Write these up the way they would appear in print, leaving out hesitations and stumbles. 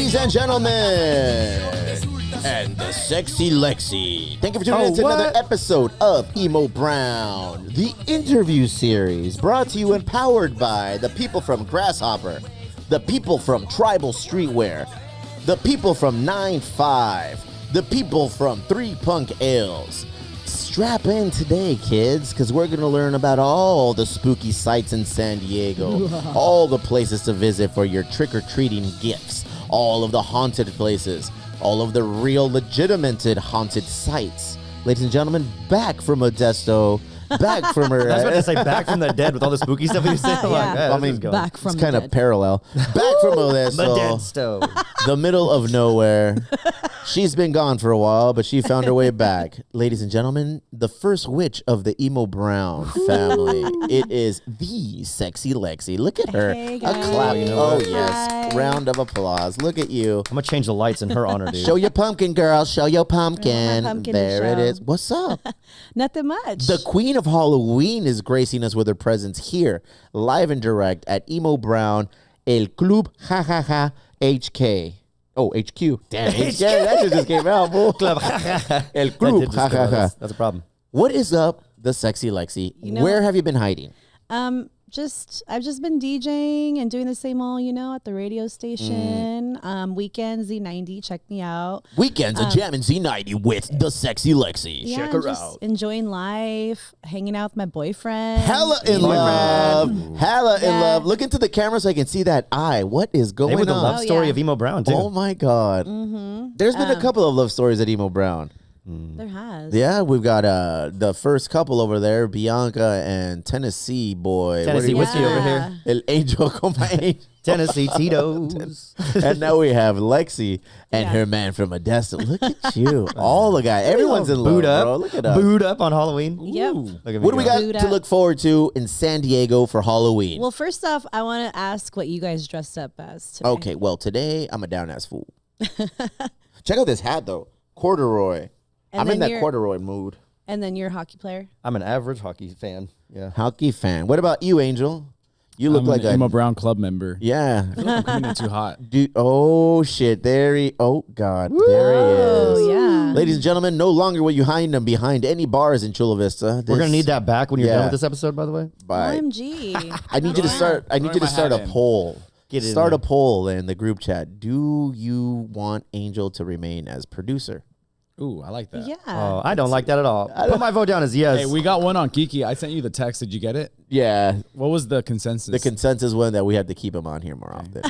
Ladies and gentlemen, and the sexy Lexy. Thank you for tuning in to another episode of Emo Brown, the interview series brought to you and powered by the people from Grasshopper, the people from Tribal Streetwear, the people from 9-5, the people from 3 Punk Ales. Strap in today, kids, because we're going to learn about all the spooky sights in San Diego, all the places to visit for your trick-or-treating gifts, all of the haunted places, all of the real legitimated haunted sites. Ladies and gentlemen, back from Modesto, back from her. I was about to say back from the dead with all the spooky stuff you said. Yeah. I mean, back from it's the kind of dead. parallel. Back from Modesto. the middle of nowhere. She's been gone for a while, but she found her way back. Ladies and gentlemen, the first witch of the Emo Brown family. It is the sexy Lexy. Look at her. Hey, A guys. clap. You know Oh, what? yes. Hi. Round of applause. Look at you. I'm going to change the lights in her honor, dude. Show your pumpkin, girl. Show your pumpkin. pumpkin to There it show. is. What's up? Nothing much. The queen of Halloween is gracing us with her presence here, live and direct at Emo Brown, El Club Ha Ha Ha HK. Oh, HQ. Damn, HK. That shit just came out, fool. Club. El That Club did just Ha go. Ha Ha. That's a problem. What is up, the sexy Lexy? You know- Where have you been hiding? I've just been DJing and doing the same old, at the radio station. Weekends, Z90, check me out. Weekends of Jam and Z90 with the sexy Lexy. Yeah, Check her just out. enjoying life, hanging out with my boyfriend. Hella in love. Hella in Yeah. love. Look into the camera so I can see that eye. What is going They were the on? love story yeah. of Emo Brown, too. Oh my God. There's been a couple of love stories at Emo Brown. There has. Yeah, we've got the first couple over there, Bianca and Tennessee boy. Tennessee What whiskey over here. El Angel con my angel. Tennessee Tito's. And now we have Lexy and Yeah. her man from Modesto. Look at you. All the guys. Everyone's in love, Booed up. bro. Look at us. Booed up on Halloween. Yep. Look at me What do we go. got Booed to up. look forward to in San Diego for Halloween? Well, first off, I want to ask what you guys dressed up as today. Okay, well, today I'm a down-ass fool. Check out this hat, though. Corduroy. And I'm in then that you're- corduroy mood. And then you're a hockey player. I'm an average hockey fan. Yeah. Hockey fan. What about you, Angel? You look I'm like an Emo Brown club member. Yeah. I feel like I'm coming in too hot. Dude, oh shit! Oh God! There he Oh, is. yeah. Ladies and gentlemen, no longer will you hide them behind any bars in Chula Vista. We're going to need that back when you're Yeah. done with this episode, by the way. By, OMG. I need you to start. I need you to start a poll. Get in Start there. a poll in the group chat. Do you want Angel to remain as producer? Ooh, I like that. Yeah. Oh, I don't like that at all. Put my vote down as yes. Hey, we got one on Kiki. I sent you the text. Did you get it? Yeah. What was the consensus? The consensus one that we have to keep him on here more often.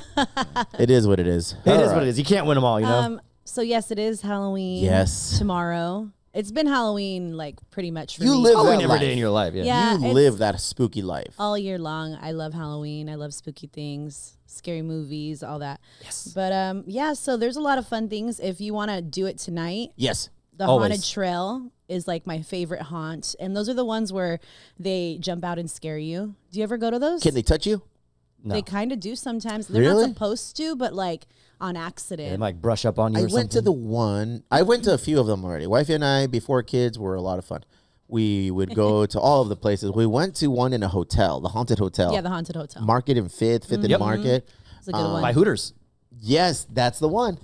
It is what it is. It is what it is. You can't win them all, you know? So yes, it is Halloween. Yes. Tomorrow. It's been Halloween like pretty much for You me. live Halloween that every life. day in your life. Yeah. Yeah. You it's live that spooky life. all year long. I love Halloween. I love spooky things, scary movies, all that. Yes. But yeah, so there's a lot of fun things. If you want to do it tonight, Yes. the Always. Haunted Trail is like my favorite haunt. And those are the ones where they jump out and scare you. Do you ever go to those? Can they touch you? No. They kind of do sometimes. They're Really? not supposed to, but like on accident. They might brush up on you I or went to something. the one. I went to a few of them already. Wifey and I, before kids, were a lot of fun. We would go to all of the places. We went to one in a hotel, the Haunted Hotel. Yeah, the Haunted Hotel. Market and Fifth and Yep. Market. It's a good one. By Hooters. Yes, that's the one.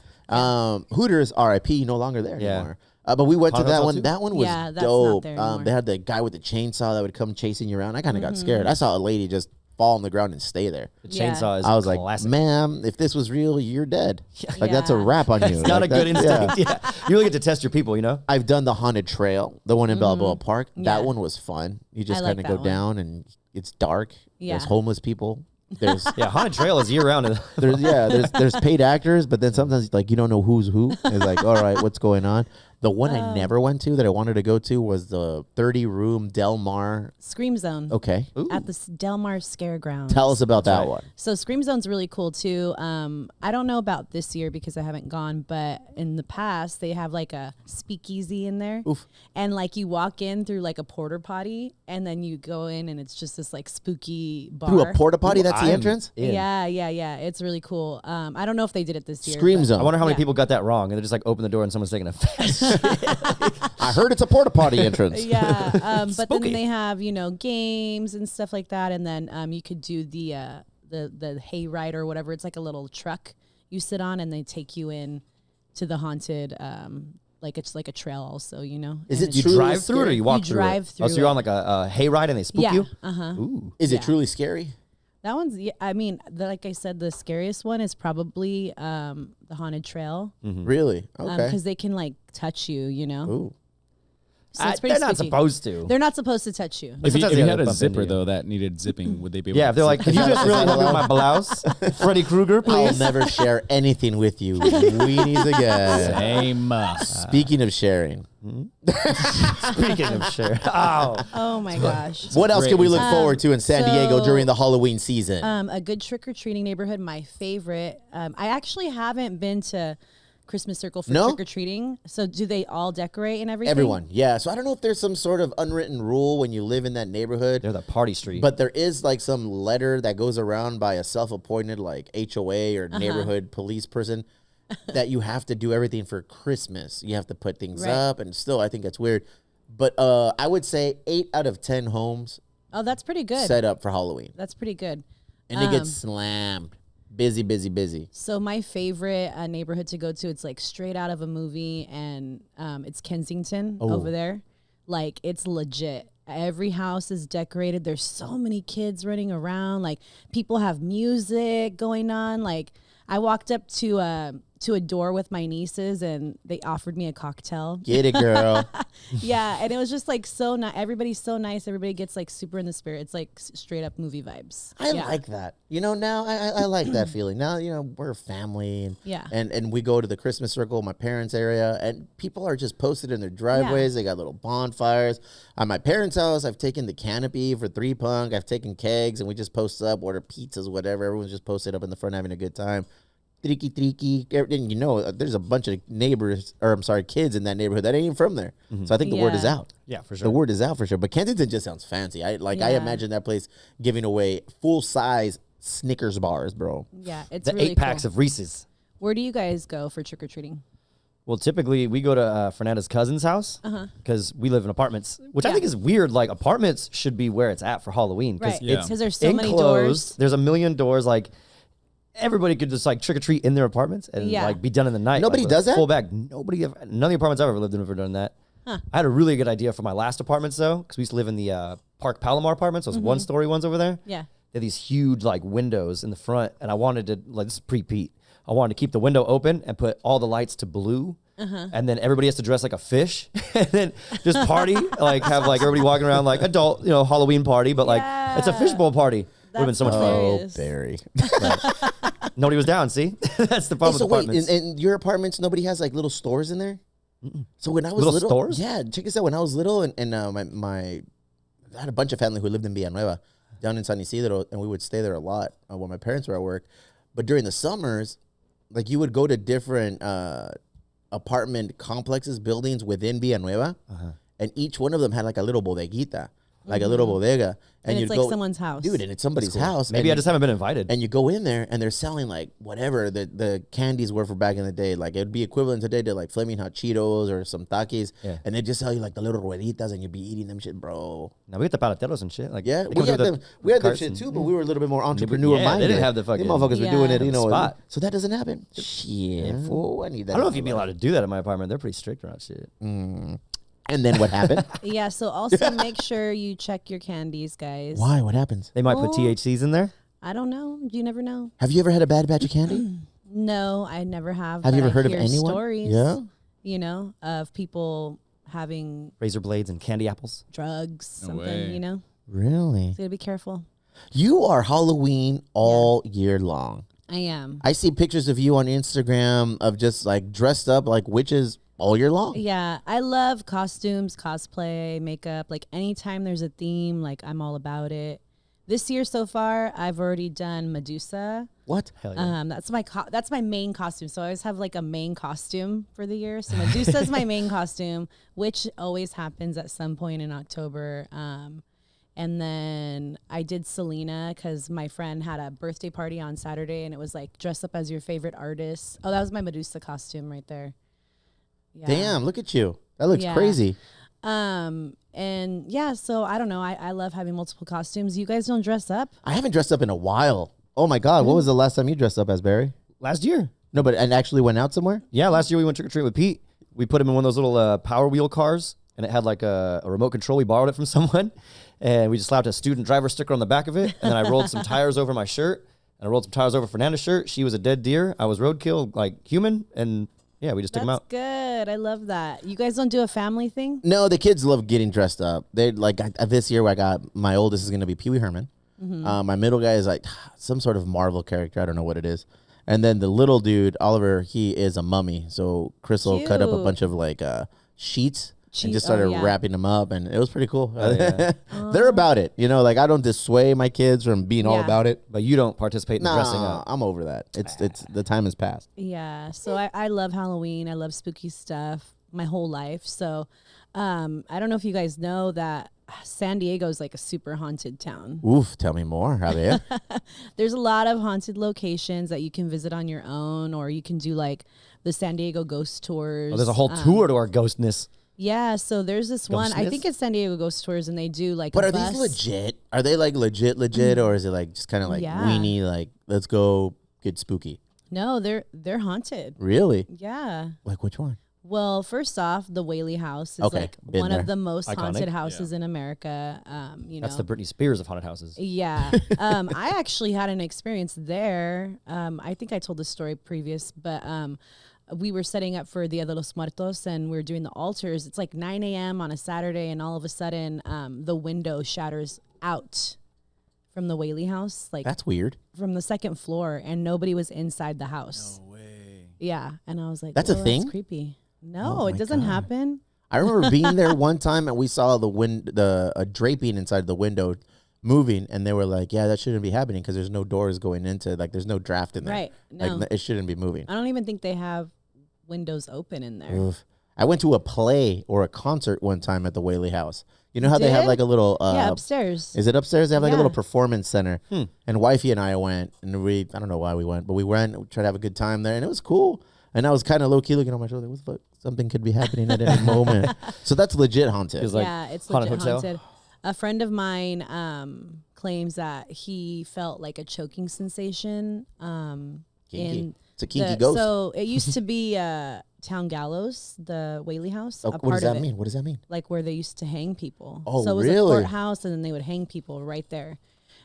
Hooters, RIP, no longer there Yeah. anymore. But we went to Haunted that Hotel one. too? That one was Yeah, that's not dope. there anymore. They had the guy with the chainsaw that would come chasing you around. I kind of got scared. I saw a lady just fall on the ground and stay there. The Yeah. chainsaw is I was classic. like, ma'am, if this was real, you're dead. Like, that's a Yeah. wrap on you. It's not Like, a good that- instinct. Yeah. You really get to test your people, you know? I've done the Haunted Trail, the one in Balboa Park. Yeah. That one was fun. You just I like kind of that go one. down and it's dark. Yeah. There's homeless people. There's Yeah, Haunted Trail is year round. there's paid actors, but then sometimes like you don't know who's who. It's like, all right, what's going on? The one I never went to that I wanted to go to was the 30-room Del Mar. Scream Zone. Okay. At the Del Mar Scare Ground. Tell us about that right. one. So Scream Zone's really cool too. I don't know about this year because I haven't gone, but in the past they have like a speakeasy in there. Oof. And like you walk in through like a porta potty and then you go in and it's just this like spooky bar. Through a porta potty, that's the I'm entrance? in. Yeah. It's really cool. I don't know if they did it this year. Scream but- Zone. I wonder how many Yeah. people got that wrong and they just like open the door and someone's taking a fast. I heard it's a porta potty entrance. Yeah, but Spooky. then they have games and stuff like that, and then you could do the hay ride or whatever. It's like a little truck. you sit on, and they take you in to the haunted. Like it's like a trail, also. You know, Is And it You it's- truly drive through it, or scary? you walk You through drive it? Oh, so through you're it. on like a hayride and they spook Yeah. you? Uh-huh. Is it Yeah. truly scary? That one's. Yeah, I mean, like I said, the scariest one is probably the haunted trail. Really? Okay. Because they can like touch you. You know. Ooh. So it's pretty They're not spooky. supposed to. They're not supposed to touch you. But If you, sometimes if they you gotta had a bump into zipper you. though that needed zipping, would they be able Yeah, to if they're like, can you just really help me with my blouse? Freddy Krueger, I'll please. never share anything with you, weenies again. Same. Speaking of sharing, Speaking of share. Oh. Oh my gosh. what else can we look forward to in San Diego so- during the Halloween season? A good trick or treating neighborhood, my favorite. I actually haven't been to Christmas Circle for No? trick or treating. So do they all decorate and everything? Everyone, yeah. So I don't know if there's some sort of unwritten rule when you live in that neighborhood. They're the party street. But there is like some letter that goes around by a self-appointed like HOA or neighborhood police person that you have to do everything for Christmas. You have to put things Right. up, and still I think that's weird. But I would say 8 out of 10 homes Oh, that's pretty good. set up for Halloween, That's pretty good. and it gets slammed. Busy, busy, busy. So my favorite neighborhood to go to, it's like straight out of a movie, and it's Kensington over there. Like, it's legit. Every house is decorated. There's so many kids running around. Like, people have music going on. Like, I walked up to a door with my nieces, and they offered me a cocktail. Get it, girl. Yeah, and it was just like so nice. Everybody's so nice. Everybody gets like super in the spirit. It's like straight up movie vibes. I Yeah. like that. You know, now I like that feeling. Now, you know, we're a family, and Yeah. and we go to the Christmas Circle, my parents' area, and people are just posted in their driveways. They got little bonfires. At my parents' house, I've taken the canopy for 3 Punk. I've taken kegs, and we just post up, order pizzas, whatever. Everyone's just posted up in the front having a good time. Tricky. And you know, there's a bunch of kids in that neighborhood that ain't even from there. So I think the word is Yeah. out. Yeah, for sure. The word is out for sure. But Kensington just sounds fancy. I Yeah. imagine that place giving away full size Snickers bars, bro. Yeah, it's the really 8 packs cool. of Reese's. Where do you guys go for trick or treating? Well, typically we go to Fernanda's cousin's house because we live in apartments, which I Yeah. think is weird. Like apartments should be where it's at for Halloween Right, Yeah. because there's so enclosed. many doors. There's a million doors. Like everybody could just like trick or treat in their apartments and Yeah. like be done in the night. Nobody like, with does that? Full bag. None of the apartments I've ever lived in have ever done that. I had a really good idea for my last apartments though, because we used to live in the Park Palomar apartments, those 1-story ones over there. Yeah. They had these huge like windows in the front, and I wanted to like this is pre-Pete. I wanted to keep the window open and put all the lights to blue, and then everybody has to dress like a fish, and then just party like have like everybody walking around like adult, Halloween party, but like it's a Yeah. fishbowl party. Would have been That's so much fun. hilarious. Oh, Barry. Nobody was down. See, that's the Hey, problem so with wait, apartments. in your apartments, nobody has like little stores in there? So when I was Little little, stores? yeah, check this out. When I was little, and I had a bunch of family who lived in Villanueva, down in San Isidro, and we would stay there a lot when my parents were at work. But during the summers, like you would go to different apartment complexes, buildings within Villanueva, and each one of them had like a little bodeguita, like a little bodega, And you'd it's like go, someone's house. dude, and it's somebody's house. Maybe and I just haven't been invited. and you go in there and they're selling like whatever the candies were for back in the day. Like it'd be equivalent today to like Flaming Hot Cheetos or some Takis. Yeah. And they just sell you like the little rueditas and you'd be eating them shit, bro. Now we get the palateros and shit. Like Yeah, they we go had through them. We had that carts shit and- too, but we were a little bit more entrepreneur Yeah, minded. they didn't have the fucking- Them motherfuckers were doing it, Yeah. spot. Spot. So that doesn't happen. Shit, fool. I need that. I don't know in if you'd my be allowed life. to do that in my apartment. They're pretty strict around shit. And then what happened? Yeah, so also make sure you check your candies, guys. Why? What happens? They might put Oh. THCs in there. I don't know. You never know. Have you ever had a bad batch of candy? No, I never have. Have you but ever I heard of hear anyone? Stories, Yeah. of people having Razor blades and candy apples. drugs, No something, way. Really? So you gotta be careful. You are Halloween all year long. I am. I see pictures of you on Instagram of just like dressed up like witches all year long. Yeah, I love costumes, cosplay, makeup. Like anytime there's a theme, like I'm all about it. This year so far, I've already done Medusa. What? Hell yeah. That's my main costume. So I always have like a main costume for the year. So Medusa is my main costume, which always happens at some point in October. And then I did Selena because my friend had a birthday party on Saturday, and it was like dress up as your favorite artist. Oh, that was my Medusa costume right there. Yeah. Damn, look at you. That looks Yeah. crazy. And yeah, so I don't know. I love having multiple costumes. You guys don't dress up? I haven't dressed up in a while. Oh my God. What was the last time you dressed up as, Barry? Last year. No, but and actually went out somewhere? Yeah, last year we went trick or treat with Pete. We put him in one of those little Power Wheel cars, and it had like a remote control. We borrowed it from someone, and we just slapped a student driver sticker on the back of it. And then I rolled some tires over my shirt, and I rolled some tires over Fernanda's shirt. She was a dead deer. I was roadkill, like human, and yeah, we just took him out. Good. I love that. You guys don't do a family thing? No, the kids love getting dressed up. They like this year. I got my oldest is going to be Pee Wee Herman. My middle guy is like some sort of Marvel character. I don't know what it is. And then the little dude, Oliver, he is a mummy. So Crystal cut up a bunch of like sheets and just started wrapping them up, and it was pretty cool. They're about it, you know. Like I don't dissuade my kids from being all about it. But you don't participate in the dressing up. I'm over that. It's the time has passed. Yeah. So I love Halloween. I love spooky stuff my whole life. So I don't know if you guys know that San Diego is like a super haunted town. Oof, tell me more, Javier. There's a lot of haunted locations that you can visit on your own, or you can do like the San Diego ghost tours. Oh, there's a whole tour to our ghostness. Yeah, so there's this one. I think it's San Diego Ghost Tours, and they do like. But a are bus. these legit? Are they like legit, or is it like just kind of like weenie, like let's go get spooky? No, they're haunted. Really? Yeah. Like which one? Well, first off, the Whaley House is like one of the most haunted houses in America. You know, that's the Britney Spears of haunted houses. Yeah. I actually had an experience there. I think I told this story previous, but we were setting up for Dia de los Muertos, and we were doing the altars. It's like 9 a.m. on a Saturday, and all of a sudden, the window shatters out from the Whaley House. Like that's weird. From the second floor, and nobody was inside the house. No way. Yeah, and I was like, that's a thing. That's creepy. No, it doesn't happen. I remember being there one time, and we saw the draping inside the window moving, and they were like, yeah, that shouldn't be happening because there's no doors going into, like there's no draft in there. Right. No. Like, it shouldn't be moving. I don't even think they have windows open in there. Oof. I went to a play or a concert one time at the Whaley House. You know how they have like a little upstairs. Is it upstairs? They have like a little performance center. And wifey and I went, and I don't know why we went, but we went, we tried to have a good time there, and it was cool. And I was kind of low key looking on my shoulder. What the fuck? Something could be happening at any moment. So that's legit haunted. Yeah, it's legit haunted. A friend of mine claims that he felt like a choking sensation. Kinky. It's a kinky ghost. So it used to be Town Gallows, the Whaley House. What does that mean? What does that mean? Like where they used to hang people. Oh, so it was really? a courthouse, and then they would hang people right there.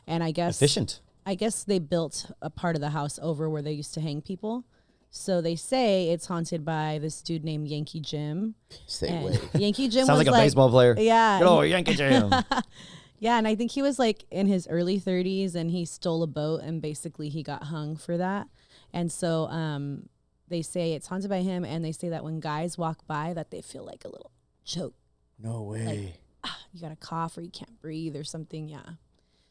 And I guess efficient. I guess they built a part of the house over where they used to hang people. So they say it's haunted by this dude named Yankee Jim. Yankee Jim sounds was like a baseball player. Yeah. Oh, Yankee Jim. Yeah, and I think he was like in his early 30s, and he stole a boat, and basically he got hung for that. And so they say it's haunted by him, and they say that when guys walk by that they feel like a little choke. No way. Like, you got a cough or you can't breathe or something. Yeah.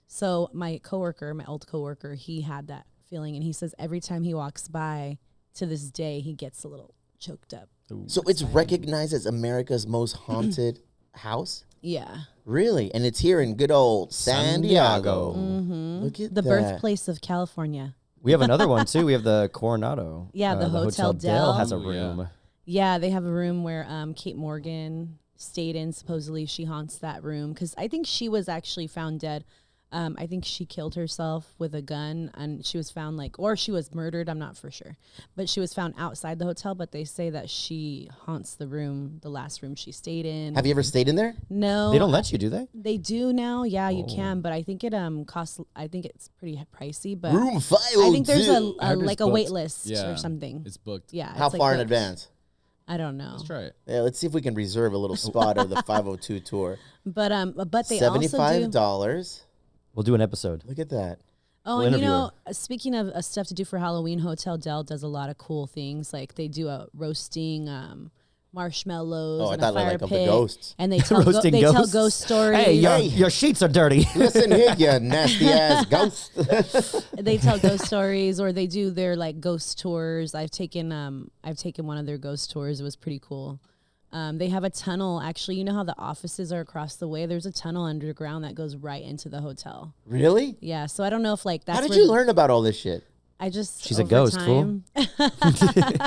So my old coworker, he had that feeling, and he says every time he walks by to this day, he gets a little choked up. So it's recognized as America's most haunted house? Yeah. Really? And it's here in good old San Diego. Mm-hmm. Look at the that. birthplace of California. We have another one too. We have the Coronado. Yeah, the Hotel Del has a Oh, room. Yeah, they have a room where Kate Morgan stayed in. Supposedly she haunts that room because I think she was actually found dead. I think she killed herself with a gun, and she was found or she was murdered. I'm not for sure, but she was found outside the hotel. But they say that she haunts the last room she stayed in. Have you ever stayed in there? No, they don't let you, do they? They do now. Yeah, you can, but I think it costs. I think it's pretty pricey. But Room 502. I think there's It's a booked. wait list Yeah, or something. It's booked. Yeah. How it's far in booked. advance? I don't know. Let's try it. Yeah, let's see if we can reserve a little spot of the 502 tour. But they also do. $75. We'll do an episode. Look at that. Oh, We'll and interview speaking of stuff to do for Halloween, Hotel Del does a lot of cool things. Like they do a roasting marshmallows Oh, I and thought a fire like of the pit, ghosts. and they tell Roasting they tell ghosts? ghost stories. Hey, your sheets are dirty. Listen here, you nasty ass ghost. They tell ghost stories, or they do their ghost tours. I've taken one of their ghost tours. It was pretty cool. They have a tunnel. Actually, you know how the offices are across the way? There's a tunnel underground that goes right into the hotel. Really? Yeah. So I don't know if that's How did where you learn about all this shit? I just She's a over ghost, time,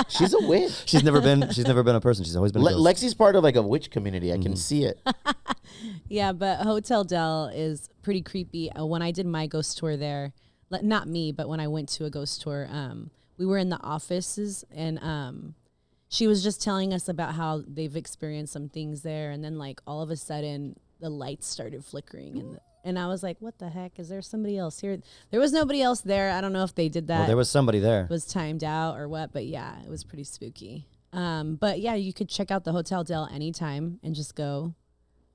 She's a witch. She's never been a person. She's always been a ghost. Lexi's part of a witch community. I can see it. Yeah, but Hotel Del is pretty creepy. When I did my ghost tour there, not me, but when I went to a ghost tour, we were in the offices, and she was just telling us about how they've experienced some things there, and then like all of a sudden the lights started flickering, and I was like, what the heck? Is there somebody else here? There was nobody else there. I don't know if they did that. Well, there was somebody there. Was timed out or what, but yeah, it was pretty spooky. But yeah, you could check out the Hotel Del anytime and just go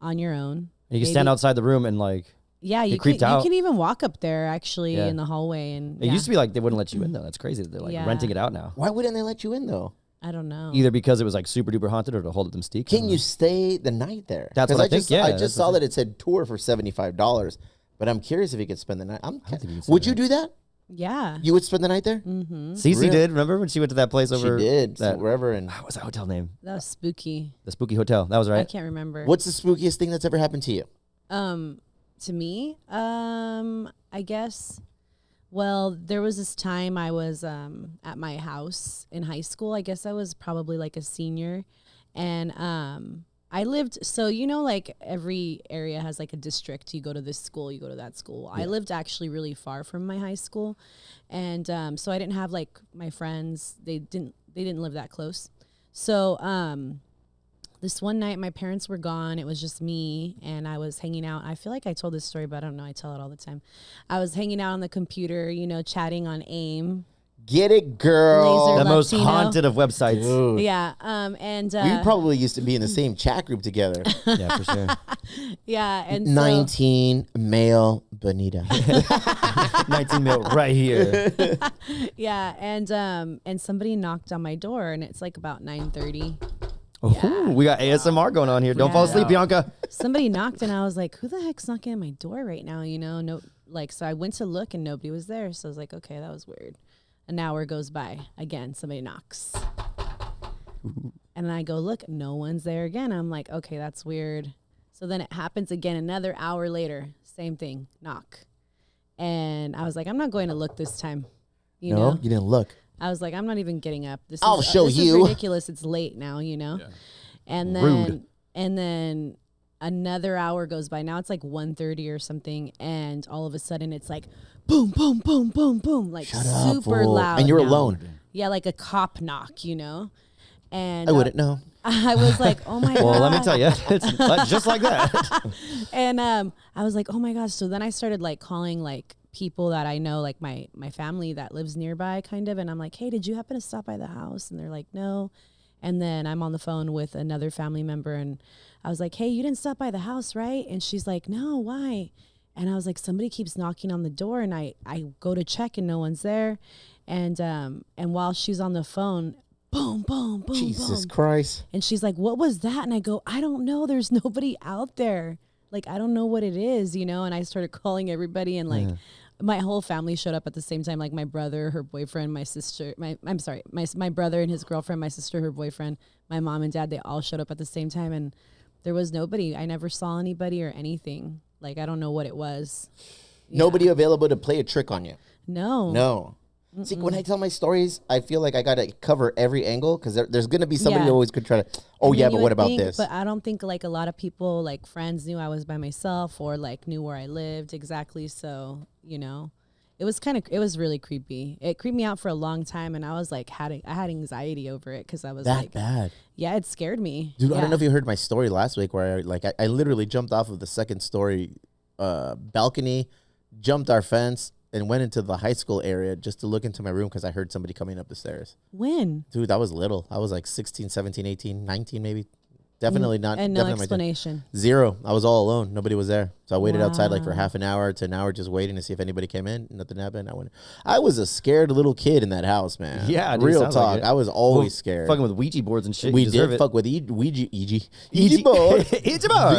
on your own. You can stand outside the room and like. Yeah, you can even walk up there actually in the hallway. And it used to be like they wouldn't let you in though. That's crazy that they're like renting it out now. Why wouldn't they let you in though? I don't know. Either because it was like super duper haunted or to hold it mystique. Can you stay the night there? That's what I think. I just saw that it said tour for $75, but I'm curious if you could spend the night. Would you do that? Yeah. You would spend the night there? Mm-hmm. Cece did. Remember when she went to that place over? She did. That, wherever. And what was that hotel name? That was spooky. The Spooky Hotel. That was right. I can't remember. What's the spookiest thing that's ever happened to you? To me, I guess. Well, there was this time I was at my house in high school. I guess I was probably like a senior, and I lived. So like every area has like a district. You go to this school, you go to that school. Yeah. I lived actually really far from my high school, and so I didn't have like my friends. They didn't live that close. So this one night, my parents were gone. It was just me, and I was hanging out. I feel like I told this story, but I don't know. I tell it all the time. I was hanging out on the computer, chatting on AIM. Get it, girl. Laser the most Latino. haunted of websites. Dude. Yeah. And we probably used to be in the same chat group together. Yeah, for sure. Yeah. And 19 male Bonita. 19 mil right here. Yeah. And somebody knocked on my door, and it's like about 9:30. Ooh, we got ASMR going on here. Don't fall asleep, Bianca. Somebody knocked, and I was like, who the heck's knocking at my door right now? No, so I went to look, and nobody was there. So I was like, okay, that was weird. An hour goes by. Again, somebody knocks. And I go, look, no one's there again. I'm like, okay, that's weird. So then it happens again another hour later. Same thing, knock. And I was like, I'm not going to look this time. You know? You didn't look. I was like, I'm not even getting up. This I'll is, show this you. is ridiculous. It's late now, Yeah. And then Rude. and then another hour goes by. Now it's like 1:30 or something, and all of a sudden it's like boom, boom, boom, boom, boom, like Shut up, super fool. loud. And you're now. alone. Yeah, like a cop knock, And I wouldn't know. I was like, oh my god. Well, let me tell you, it's just like that. And I was like, oh my gosh. So then I started like calling like people that I know, like my family that lives nearby kind of. And I'm like, hey, did you happen to stop by the house? And they're like, no. And then I'm on the phone with another family member, and I was like, hey, you didn't stop by the house, right? And she's like, no, why? And I was like, somebody keeps knocking on the door, and I go to check and no one's there. And while she's on the phone, boom, boom, boom, Jesus boom. Christ. And she's like, what was that? And I go, I don't know. There's nobody out there. Like, I don't know what it is, And I started calling everybody, and like my whole family showed up at the same time. Like my brother, her boyfriend, my sister, my brother and his girlfriend, my sister, her boyfriend, my mom and dad, they all showed up at the same time. And there was nobody. I never saw anybody or anything. Like, I don't know what it was. Nobody available to play a trick on you. No. No. See, when I tell my stories, I feel like I got to cover every angle because there's going to be somebody who always could try to, oh, yeah, but what about this? But I don't think like a lot of people, like friends, knew I was by myself or like knew where I lived exactly. So, it was really creepy. It creeped me out for a long time. And I was like, I had anxiety over it because I was that like, bad. Yeah, it scared me. Dude, yeah. I don't know if you heard my story last week where I literally jumped off of the second story balcony, jumped our fence, and went into the high school area just to look into my room because I heard somebody coming up the stairs. When? Dude, I was little. I was like 16, 17, 18, 19 maybe. Definitely not. And no definitely explanation. Zero. I was all alone. Nobody was there. So I waited outside like for half an hour to an hour just waiting to see if anybody came in. Nothing happened. I was a scared little kid in that house, man. Yeah, dude, real sounds talk. like it. I was always scared. Fucking with Ouija boards and shit. We you deserve did it. fuck with Ouija board. Ouija boards. We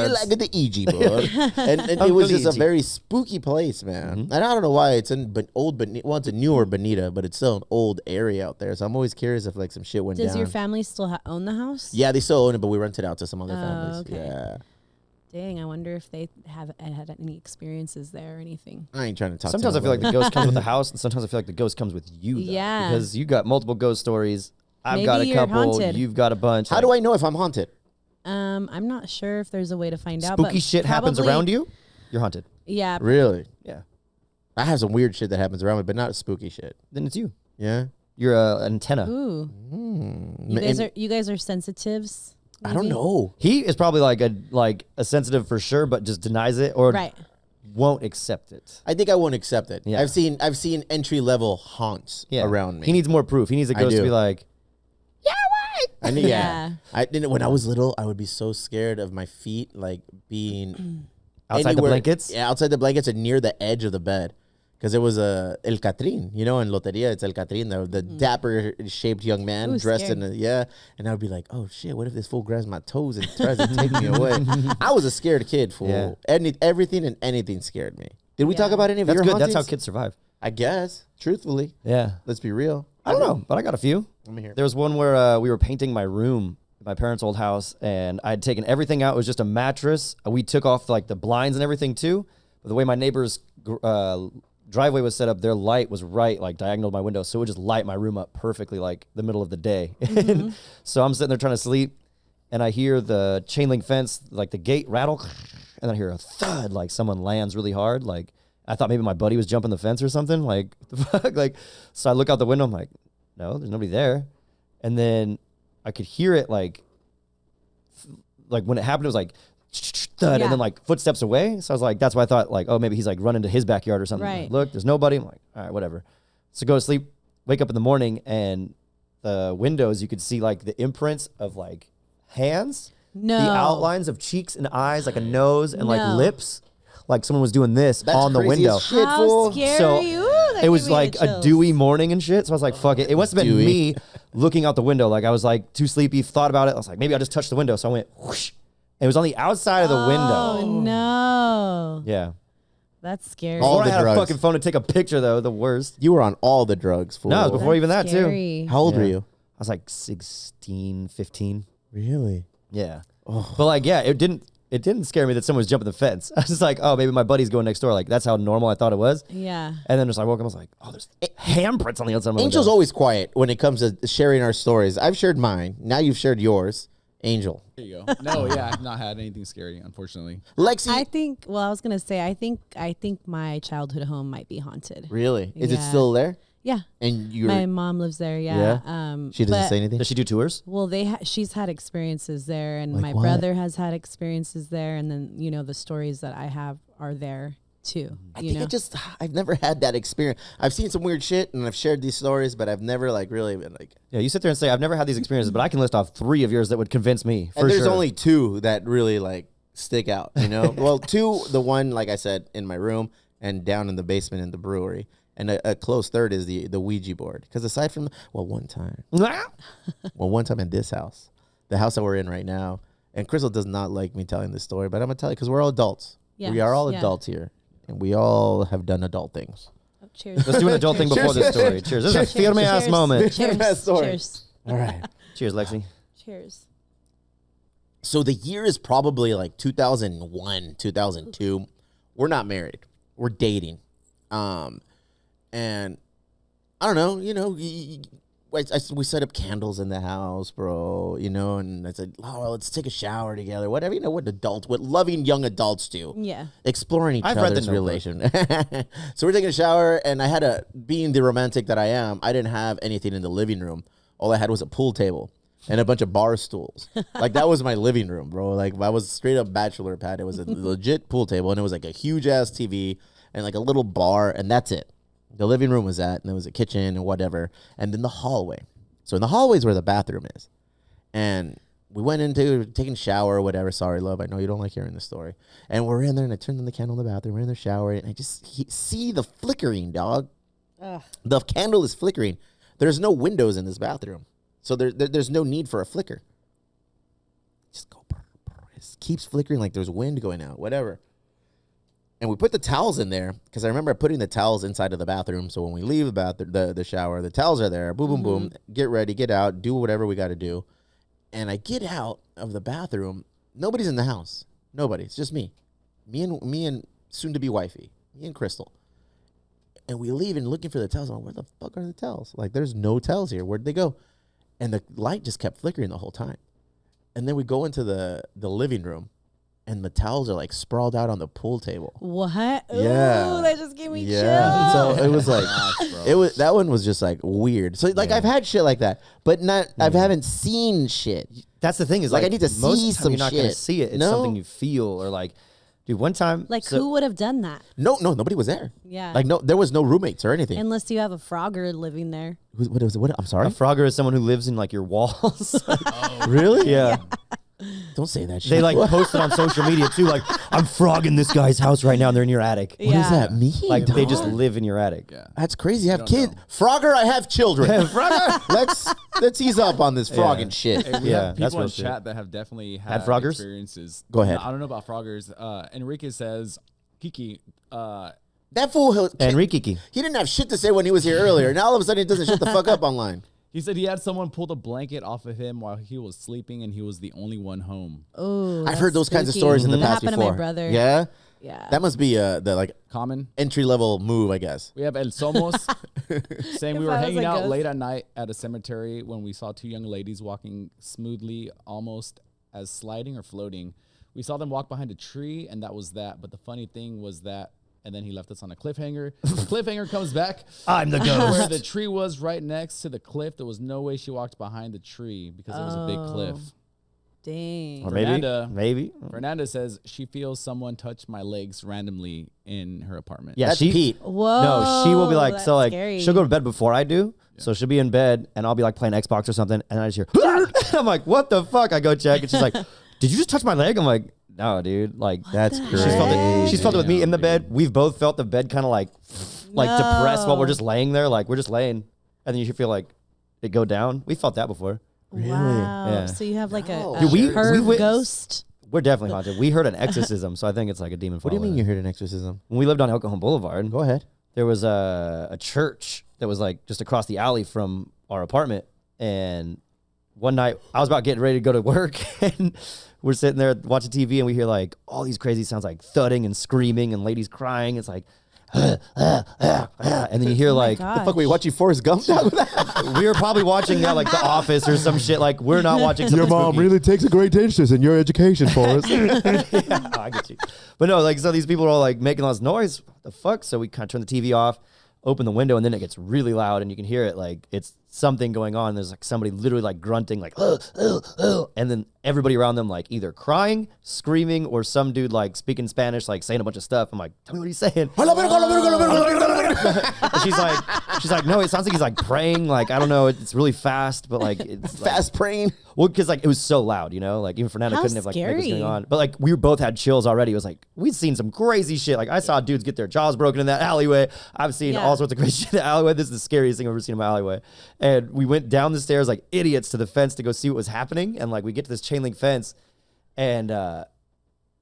like the Ouija board. and it was just a very spooky place, man. And I don't know why it's in it's a newer Bonita, but it's still an old area out there. So I'm always curious if like some shit went down. Does your family still own the house? Yeah, they still own it, but we rent it out to some other families. Okay. Yeah. Dang, I wonder if they have had any experiences there or anything. I ain't trying to talk Sometimes to I feel like the ghost comes with the house, and sometimes I feel like the ghost comes with you. Though, Yeah. Because you got multiple ghost stories. I've Maybe got a you're couple. haunted. You've got a bunch. How do I know if I'm haunted? I'm not sure if there's a way to find out. Spooky But shit happens probably- around you? You're haunted. Yeah. Really? Yeah. I have some weird shit that happens around me, but not spooky shit. Then it's you. Yeah? You're an antenna. Ooh. Mm. You guys are sensitives? I don't maybe? know. He is probably like a sensitive for sure, but just denies it or Right. won't accept it. I think I won't accept it. Yeah. I've seen entry level haunts around me. He needs more proof. He needs a ghost to do. be like, I knew, Yeah. I didn't. When I was little, I would be so scared of my feet, like being outside the blankets. Yeah, outside the blankets and near the edge of the bed, because it was El Catrín. You know, in Loteria, it's El Catrín, the dapper shaped young man Ooh, dressed scared. and I would be like, oh shit, what if this fool grabs my toes and tries to take me away? I was a scared kid, fool. Yeah. Everything and anything scared me. Did we talk Yeah. about any of That's your good. hauntings? That's how kids survive. I guess, truthfully. Yeah. Let's be real. I don't know, but I got a few. Let me hear. There was one where we were painting my room, my parents' old house, and I had taken everything out. It was just a mattress. We took off like the blinds and everything too. But the way my neighbor's driveway was set up, their light was right like diagonal to my window, so it would just light my room up perfectly like the middle of the day. And so I'm sitting there trying to sleep, and I hear the chain link fence, like the gate rattle, and then I hear a thud, like someone lands really hard. Like I thought maybe my buddy was jumping the fence or something. Like what the fuck? Like so I look out the window. I'm like, no, there's nobody there. And then I could hear it like when it happened, it was like thud, Yeah. and then like footsteps away. So I was like, that's why I thought like, oh, maybe he's like running to his backyard or something. Right. Look, there's nobody. I'm like, all right, whatever. So go to sleep, wake up in the morning, and the windows, you could see like the imprints of like hands, No. the outlines of cheeks and eyes, like a nose and like No. lips, like someone was doing this That's on the crazy window. as shit, How fool. scary. So Ooh, that it was gave me like the a chills. dewy morning and shit. So I was like, fuck it. It must have been Dewy. me looking out the window. Like I was like too sleepy, thought about it. I was like, maybe I'll just touch the window. So I went whoosh. And it was on the outside of the Oh, window. no. Yeah. That's scary. All Before the I had drugs. a fucking phone to take a picture though, the worst. You were on all the drugs, fool. No, it was before even that too. Scary. How old were Yeah. you? I was like 16, 15. Really? Yeah. But like, yeah, it didn't scare me that someone was jumping the fence. I was just like, oh, maybe my buddy's going next door. Like that's how normal I thought it was. Yeah. And then just I woke up, I was like, oh, there's handprints on the outside of my Angel's window. always quiet when it comes to sharing our stories. I've shared mine. Now you've shared yours. Angel. There you go. No, yeah, I've not had anything scary, unfortunately. Lexy. I think. Well, I was gonna say. I think my childhood home might be haunted. Really? Is it Yeah. still there? Yeah. And you're. My mom lives there. Yeah. She doesn't but- say anything? Does she do tours? Well, she's had experiences there, and Like my what? brother has had experiences there, and then the stories that I have are there too. I think I've never had that experience. I've seen some weird shit and I've shared these stories, but I've never like really been like. Yeah, you sit there and say, I've never had these experiences, but I can list off 3 of yours that would convince me. For And there's sure. only 2 that really like stick out, you know? Well, 2, the one, like I said, in my room and down in the basement in the brewery. And a close third is the Ouija board. Because aside from, one time in this house, the house that we're in right now, and Crystal does not like me telling this story, but I'm going to tell you because we're all adults. Yes, We are all yeah. adults here. And we all have done adult things. Oh, cheers. Let's do an adult thing before this story. Cheers. This is a firme ass Cheers. moment. Cheers. Story. Cheers. All right. Cheers, Lexi. Cheers. So the year is probably like 2001, 2002. We're not married. We're dating. And I don't know, we set up candles in the house, bro, and I said, oh, let's take a shower together, whatever, what loving young adults do. Yeah. Exploring each I've read other's The Notebook. relation. So we're taking a shower, and I had being the romantic that I am, I didn't have anything in the living room. All I had was a pool table and a bunch of bar stools. Like, that was my living room, bro. Like, I was straight up bachelor pad. It was a legit pool table, and it was like a huge ass TV and like a little bar, and that's it. The living room was that, and there was a kitchen and whatever, and then the hallway. So in the hallway is where the bathroom is. And we went into taking a shower or whatever. Sorry, love, I know you don't like hearing this story. And we're in there, and I turned on the candle in the bathroom. We're in the shower, and I just see the flickering, dog. Ugh. The candle is flickering. There's no windows in this bathroom, so there's no need for a flicker. Just go, it keeps flickering like there's wind going out, whatever. And we put the towels in there because I remember putting the towels inside of the bathroom. So when we leave the shower, the towels are there. Boom, boom, boom. Get ready, get out, do whatever we got to do. And I get out of the bathroom. Nobody's in the house. Nobody. It's just me. Me and soon-to-be wifey. Me and Crystal. And we leave and looking for the towels. I'm like, where the fuck are the towels? Like, there's no towels here. Where'd they go? And the light just kept flickering the whole time. And then we go into the living room. and the towels are like sprawled out on the pool table. What? Yeah. Ooh, that just gave me Yeah. chills. So it was like Gosh, that one was just like weird. So like I've had shit like that, but not I haven't seen shit. That's the thing is Like, like I need to most see of the time some you're not gonna shit. see it. It's No? something you feel or like, dude. One time, Like, so- who would have done that? No, nobody was there. Yeah. Like no, there was no roommates or anything. Unless you have a Frogger living there. What was it? What? I'm A sorry. frogger is someone who lives in like your walls. Really? yeah. Don't say that shit. They like post it on social media too. Like, I'm frogging this guy's house right now, and they're in your attic. What does that mean? Like they just dog? live in your attic. Yeah. That's crazy. I have don't kids. know. Frogger, I have children. Frogger. Let's ease up on this frogging shit. Hey, we Yeah, have that's people in real shit. chat that have definitely Had had froggers? experiences. Go ahead. No, I don't know about froggers. Enrique says, Kiki, That fool. Enrique. He didn't have shit to say when he was here earlier. Now all of a sudden he doesn't shut the fuck up online. he said he had someone pull the blanket off of him while he was sleeping and he was the only one home. Oh, I've heard those kinds of stories in the that past happened before. to my brother. Yeah. Yeah. That must be the like Common. entry level move, I guess. We have El Somos saying If we were I was hanging a out ghost. late at night at a cemetery when we saw two young ladies walking smoothly, almost as sliding or floating. We saw them walk behind a tree, and that was that. But the funny thing was that, and then he left us on a cliffhanger. The cliffhanger comes back I'm the where ghost. the tree was right next to the cliff. There was no way she walked behind the tree because it was a big cliff. Dang. Or maybe, Fernanda. maybe. Fernanda says she feels someone touch my legs randomly in her apartment. Yeah, That's she. Pete. Whoa. No, she will be like, that's so like, scary. she'll go to bed before I do. So she'll be in bed, and I'll be like playing Xbox or something, and I just hear, I'm like, what the fuck? I go check, and she's like, did you just touch my leg? I'm like, no, dude. Like, That's the great. she's felt it with me in the bed. We've both felt the bed kind of like depressed while we're No. just laying there. Like, we're just laying, and then you should feel like it go down. We felt that before. Really? Wow. Yeah. So you have like No. a Dude, we perv wit- ghost. We're definitely haunted. We heard an exorcism, so I think it's like a demon. What do you mean following you us. heard an exorcism? When we lived on El Cajon Boulevard, Go ahead. there was a church that was like just across the alley from our apartment. And one night I was about getting ready to go to work and we're sitting there watching TV and we hear like all these crazy sounds like thudding and screaming and ladies crying. It's like, and then you hear like, God. Fuck, we watching Forrest Gump? we were probably watching like The Office or some shit. Like we're not watching something spooky. takes a great interest in your education, Forrest. Yeah, I get you. But no, like, so these people are all like making all this noise. What the fuck? So we kind of turn the TV off, open the window, and then it gets really loud and you can hear it. Like it's something going on. There's like somebody literally like grunting, like, and then everybody around them like either crying, screaming, or some dude like speaking Spanish, like saying a bunch of stuff. I'm like, tell me what he's saying. And she's like, no, it sounds like he's like praying. Like, I don't know. It's really fast, but like, it's like, Fast praying. well, because like it was so loud, you know, like even Fernanda How couldn't have like make what's going scary. on. But like we both had chills already. It was like we'd seen some crazy shit. Like I saw dudes get their jaws broken in that alleyway. I've seen Yeah. all sorts of crazy shit in the alleyway. This is the scariest thing I've ever seen in my alleyway. And we went down the stairs like idiots to the fence to go see what was happening. And like we get to this chain link fence, and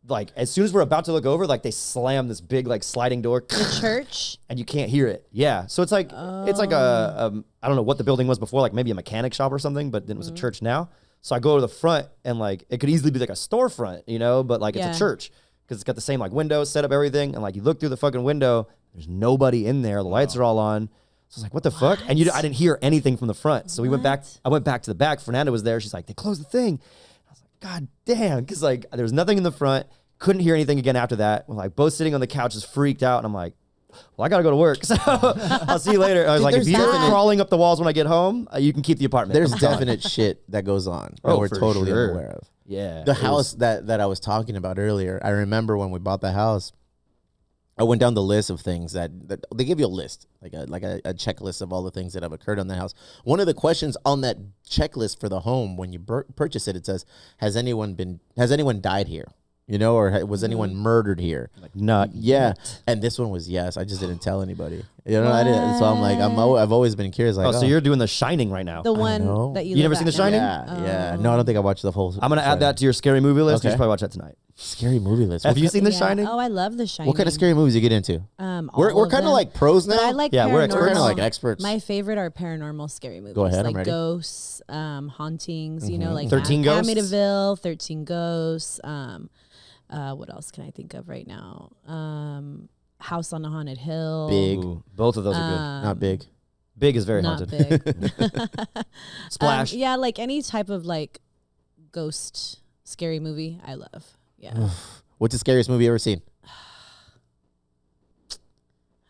like as soon as we're about to look over, like they slam this big like sliding door. The church. And you can't hear it. Yeah. So it's like I don't know what the building was before, like maybe a mechanic shop or something, but then it was a church now. So I go to the front and like it could easily be like a storefront, you know, but like Yeah. it's a church because it's got the same like windows, set up everything, and like you look through the fucking window, there's nobody in there. The lights are all on. So I was like, what the fuck? And I didn't hear anything from the front. So we went back. I went back to the back. Fernanda was there. She's like, they closed the thing. I was like, God damn. Because like there was nothing in the front. Couldn't hear anything again after that. We're like both sitting on the couch, just freaked out. And I'm like, well, I got to go to work. So I'll see you later. I was Dude, like, if there's you're definite- crawling up the walls when I get home, you can keep the apartment. There's I'm telling definite shit that goes on that Oh, we're for totally sure. unaware of. you. Yeah. The it was- house that I was talking about earlier, I remember when we bought the house, I went down the list of things that they give you a list, like a checklist of all the things that have occurred on the house. One of the questions on that checklist for the home when you purchase it, it says, has anyone died here? You know, or was anyone murdered here? Like, not. Yeah, and this one was yes. I just didn't tell anybody. You know, I didn't. So I'm like, I've always been curious. Like, Oh, so you're doing The Shining right now. The know. one that you You never live seen at The Shining? now. yeah. No, I don't think I watched the whole. I'm going to add that to your scary movie list. You Okay. should probably watch that tonight. scary movie list. Have What you seen The Yeah. Shining? Oh, I love The Shining. What kind of scary movies you get into? All We're of kind of them. like pros now. But I like Yeah, we're paranormal. experts. We're kinda like experts. My favorite are paranormal scary movies. Go ahead, I'm like ready. ghosts, hauntings. You know, like 13 Ghosts? Amityville, 13 Ghosts. What else can I think of right now? House on a Haunted Hill. Big. Ooh, both of those are good. Not big. Big is very Not haunted. big. Splash. Yeah, like any type of like ghost scary movie, I love. Yeah. What's the scariest movie you ever seen?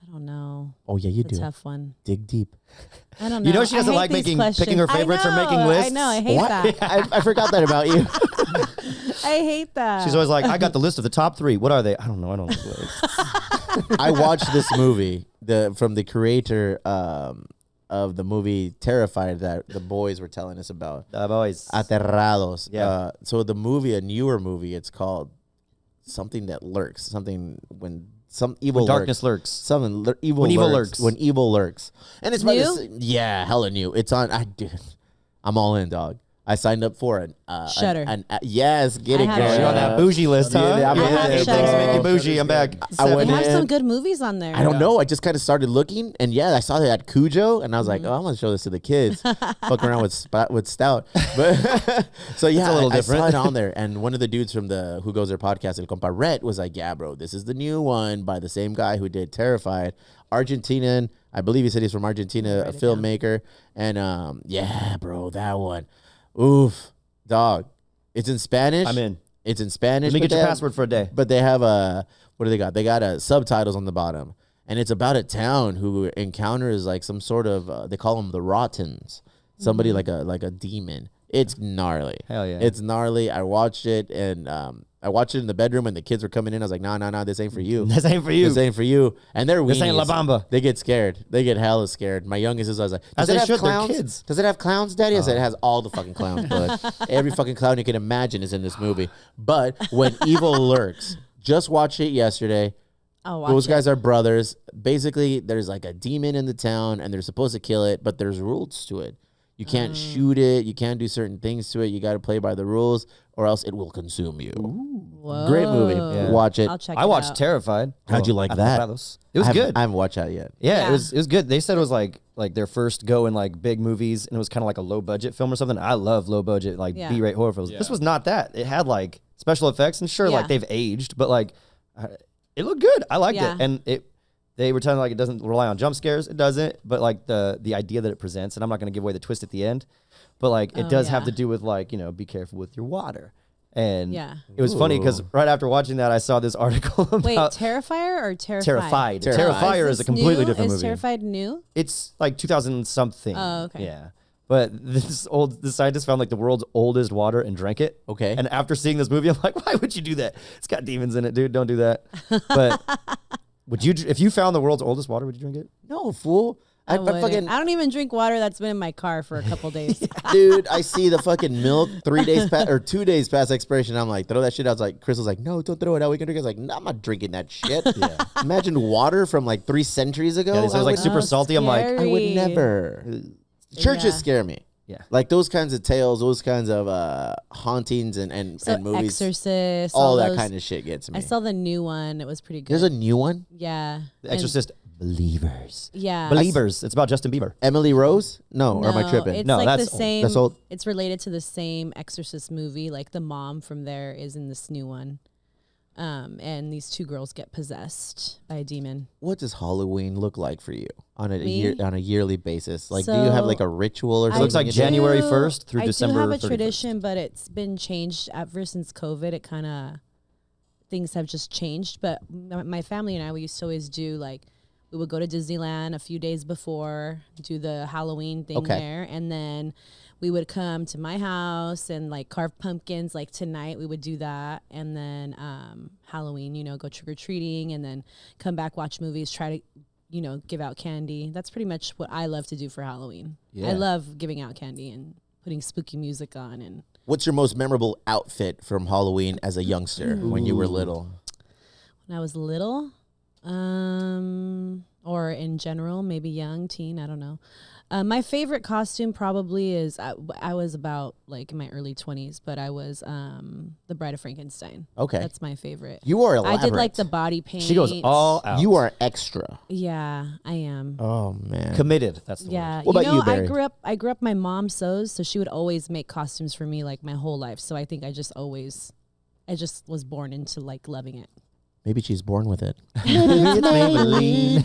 I don't know. Oh yeah, you It's do. a tough one. Dig deep. I don't know. You know she doesn't I hate like these picking questions. her favorites or making lists? I know. I hate What? that. I forgot that about you. I hate that. She's always like, I got the list of the top 3. What are they? I don't know. I don't know. I watched this movie from the creator of the movie Terrified that the boys were telling us about. Boys. Aterrados. Yeah. So the movie, a newer movie, it's called Something That Lurks. Something when some evil When darkness lurks. Something evil When evil lurks. lurks. When evil lurks. And it's by New? this, yeah, hella new. It's on. I'm all in, dog. I signed up for it. Shudder. Yes, get I it, have girl. Shudder. You're on that bougie list, huh? Yeah, I'm in there, Things bro. make you bougie. I'm back. I went They have in. some good movies on there. I don't know. I just kind of started looking, and yeah, I saw that at Cujo, and I was like, "Oh, I'm gonna show this to the kids." Fuck around with Stout, but so yeah, a little I saw different. it on there, and one of the dudes from the Who Goes There podcast, El Compa Rhett, was like, "Yeah, bro, this is the new one by the same guy who did Terrified, Argentinian. I believe he said he's from Argentina, a filmmaker, and yeah, bro, that one, oof, dog, it's in Spanish. I'm in. It's in Spanish. Let me but get your they have- password for a day. But they have what do they got? They got subtitles on the bottom, and it's about a town who encounters like some sort of they call them the Rottens, somebody like a demon. It's gnarly. Hell yeah. It's gnarly. I watched it, and I watched it in the bedroom, and the kids were coming in. I was like, nah, this ain't for you. This ain't for you. This ain't for you. And they're This ain't La weenies. Bamba. They get scared. They get hella scared. My youngest is, I was like, As does it they have should, they're clowns? kids. Does it have clowns, Daddy? I said, it has all the fucking clowns, bud. Every fucking clown you can imagine is in this movie. But when evil lurks, just watched it yesterday. I'll watch Those it. guys are brothers. Basically, there's like a demon in the town, and they're supposed to kill it, but there's rules to it. You can't shoot it. You can't do certain things to it. You got to play by the rules, or else it will consume you. Whoa. Great movie. Yeah. Watch it. I'll check I it watched out. Terrified. How'd you like that? It was I haven't- good. I haven't watched that yet. Yeah, Yeah. it was good. They said it was like their first go in like big movies, and it was kind of like a low budget film or something. I love low budget like Yeah. B-rate horror films. Yeah. This was not that. It had like special effects, and sure, Yeah. like they've aged, but like it looked good. I liked Yeah. it, and they were telling like it doesn't rely on jump scares. It doesn't, but like the idea that it presents, and I'm not going to give away the twist at the end, but like it Oh, does have yeah. to do with like be careful with your water. And Yeah. it was funny because right after watching that, I saw this article about Wait, Terrifier or Terrified? Terrified. Terrified. Terrifier is a completely different Is movie. Terrified new? It's like 2000 something. Oh, okay. Yeah. But this scientist found like the world's oldest water and drank it. Okay. And after seeing this movie, I'm like, why would you do that? It's got demons in it, dude. Don't do that. But if you found the world's oldest water, would you drink it? No, fool. I wouldn't. fucking, I don't even drink water that's been in my car for a couple days. dude, I see the fucking milk 3 days past or 2 days past expiration. I'm like, throw that shit out. I was like, Crystal's like, no, don't throw it out. We can drink it. I was like, no, I'm not drinking that shit. Yeah. Imagine water from like 3 centuries ago. Yeah, they said it was like super salty. I'm like, I would never. Churches Yeah. scare me. Yeah. Like those kinds of tales, those kinds of hauntings and So movies. Exorcist, all that those- kind of shit gets me. I saw the new one. It was pretty good. There's a new one. yeah. The And- Exorcist Believers. Yeah. Believers. It's about Justin Bieber. Emily Rose? No, or am I No, tripping? It's No, like that's the old. same. That's old. It's related to the same Exorcist movie. Like the mom from there is in this new one. And these 2 girls get possessed by a demon. What does Halloween look like for you on a Me? on a yearly basis? Like, do you have like a ritual or I something? It looks like you do? January 1st through I December do have a 31st. tradition, but it's been changed ever since COVID. It kind of things have just changed. But my family and I, we used to always do like we would go to Disneyland a few days before, do the Halloween thing Okay. there, and then we would come to my house and like carve pumpkins. Like tonight, we would do that, and then Halloween, go trick or treating, and then come back, watch movies, try to give out candy. That's pretty much what I love to do for Halloween. Yeah. I love giving out candy and putting spooky music on. And What's your most memorable outfit from Halloween as a youngster when you were little? when I was little, or in general, maybe young, teen, I don't know. My favorite costume probably is I was about like in my early 20s, but I was the Bride of Frankenstein. Okay. That's my favorite. You are I elaborate. did like the body paint. She goes all out. You are extra. Yeah, I am. Oh man. committed. That's the Yeah, What about you, Barry? I grew up. My mom sews, so she would always make costumes for me like my whole life. So I think I just was born into like loving it. Maybe she's born with it. It's Maybelline.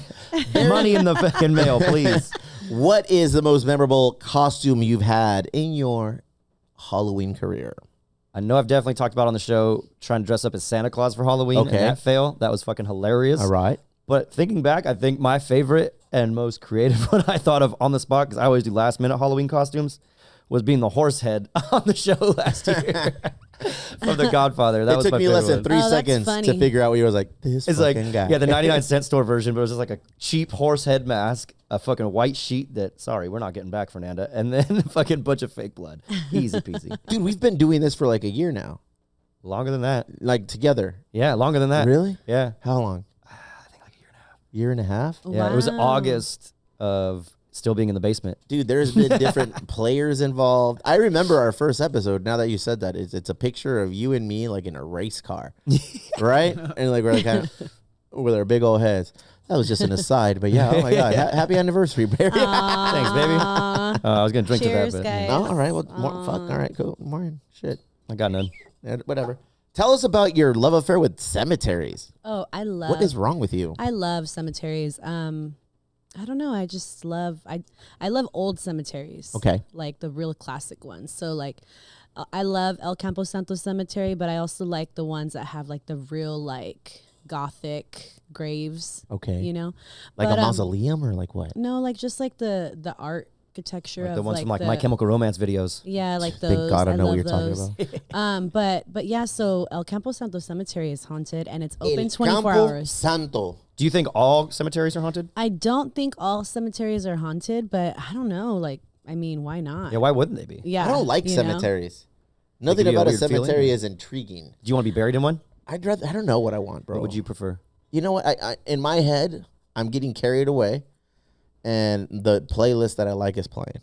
Money in the fucking mail, please. What is the most memorable costume you've had in your Halloween career? I know I've definitely talked about on the show trying to dress up as Santa Claus for Halloween. Okay. And that fail. That was fucking hilarious. All right. But thinking back, I think my favorite and most creative one I thought of on the spot, because I always do last minute Halloween costumes, was being the horse head on the show last year from The Godfather. That It was took my me favorite less than one. 3 Oh, that's seconds to funny. figure out what he was like, this It's like, fucking guy. yeah, the 99-cent store version, but it was just like a cheap horse head mask, a fucking white sheet that, sorry, we're not getting back, Fernanda, and then a fucking bunch of fake blood. Easy peasy. Dude, we've been doing this for like a year now. Longer than that. Like together. Yeah, longer than that. Really? Yeah. How long? I think like a year and a half. Year and a half? Yeah, it was Wow. August of still being in the basement. Dude, there's been different players involved. I remember our first episode. Now that you said that, it's a picture of you and me like in a race car, right? And like we're like kind of with our big old heads. That was just an aside, but yeah. Oh my god, happy anniversary, Barry. Thanks, baby. I was gonna drink Cheers, to that, but guys. No, all right. Well, fuck. All right, cool. Morning. Shit. I got none. Yeah, whatever. Tell us about your love affair with cemeteries. Oh, I love. What is wrong with you? I love cemeteries. I don't know. I just love. I love old cemeteries. Okay. Like the real classic ones. So like, I love El Campo Santo Cemetery, but I also like the ones that have like the real like Gothic graves. Okay. You know, Like But, a mausoleum or like what? No, like just like the architecture Like of the ones from like the, My Chemical Romance videos. Yeah, like those. Thank God I know what love you're those. talking about. But yeah, so El Campo Santo Cemetery is haunted and it's open El 24 Campo hours. Santo. Do you think all cemeteries are haunted? I don't think all cemeteries are haunted, but I don't know. Like, I mean, why not? Yeah, why wouldn't they be? Yeah, I don't like you know? cemeteries. They Nothing give you a about a weird feeling? cemetery is intriguing. Do you want to be buried in one? I'd rather. I don't know what I want, bro. What would you prefer? You know what? I in my head, I'm getting carried away, and the playlist that I like is playing.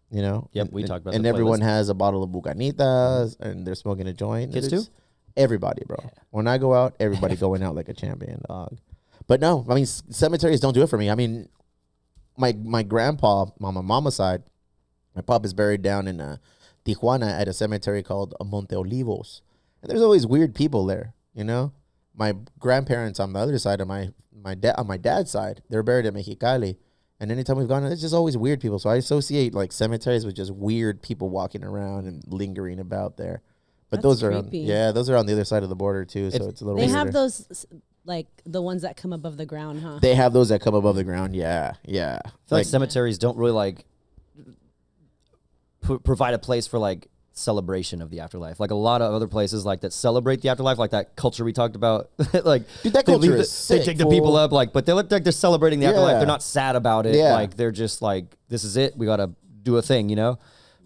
You know. Yep, And- we talked about And the everyone playlist. has a bottle of Bucanitas, and they're smoking a joint. Kids It's- too? Everybody, bro. When I go out, everybody going out like a champion, dog. But no, I mean cemeteries don't do it for me. I mean, my grandpa on my mama's side, my pop is buried down in Tijuana at a cemetery called Monte Olivos, and there's always weird people there. You know, my grandparents on the other side of my dad's side, they're buried at Mexicali, and anytime we've gone, it's just always weird people. So I associate like cemeteries with just weird people walking around and lingering about there. But That's those are creepy. those are on the other side of the border too, so it's a little They weirder. have those like the ones that come above the ground, huh? They have those that come above the ground. Yeah, yeah. I feel like cemeteries don't really like provide a place for like celebration of the afterlife. Like a lot of other places like that celebrate the afterlife, like that culture we talked about. Like, Dude, that they culture leave is sick, they take the fool. people up, like, but they look like they're celebrating the afterlife. Yeah. They're not sad about it. Yeah. Like they're just like, this is it. We gotta do a thing, you know.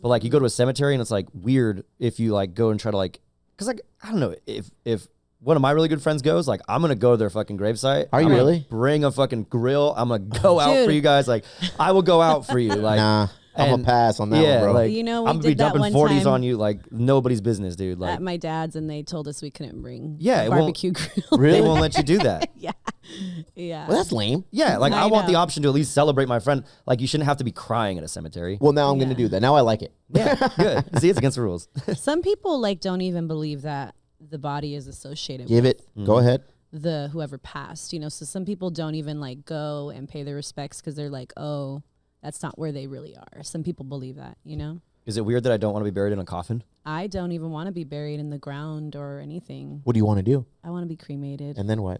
But like you go to a cemetery and it's like weird if you like go and try to like, because like I don't know if one of my really good friends goes, like, I'm gonna go to their fucking gravesite. Are you I'm gonna really? Bring a fucking grill. I'm gonna go out for Dude. you guys. Like, I will go out for you. Like, nah, I'm and- a pass on that yeah, one, bro. like, You know, we I'm gonna be did that dumping one 40s time. on you like nobody's business, dude. Like, At my dad's, and they told us we couldn't bring Yeah, a it won't- barbecue grill. Really? they won't let you do that. Yeah. Well, that's lame. Yeah, like I I want the know. option to at least celebrate my friend. Like, you shouldn't have to be crying at a cemetery. Well, now I'm gonna do that. Now I like it. Yeah, good. See, it's against the rules. Some people like don't even believe that the body is associated Give with it. Go ahead. the whoever passed. You know, so some people don't even like go and pay their respects because they're like, oh, that's not where they really are. Some people believe that. You know. Is it weird that I don't want to be buried in a coffin? I don't even want to be buried in the ground or anything. What do you want to do? I want to be cremated. And then what?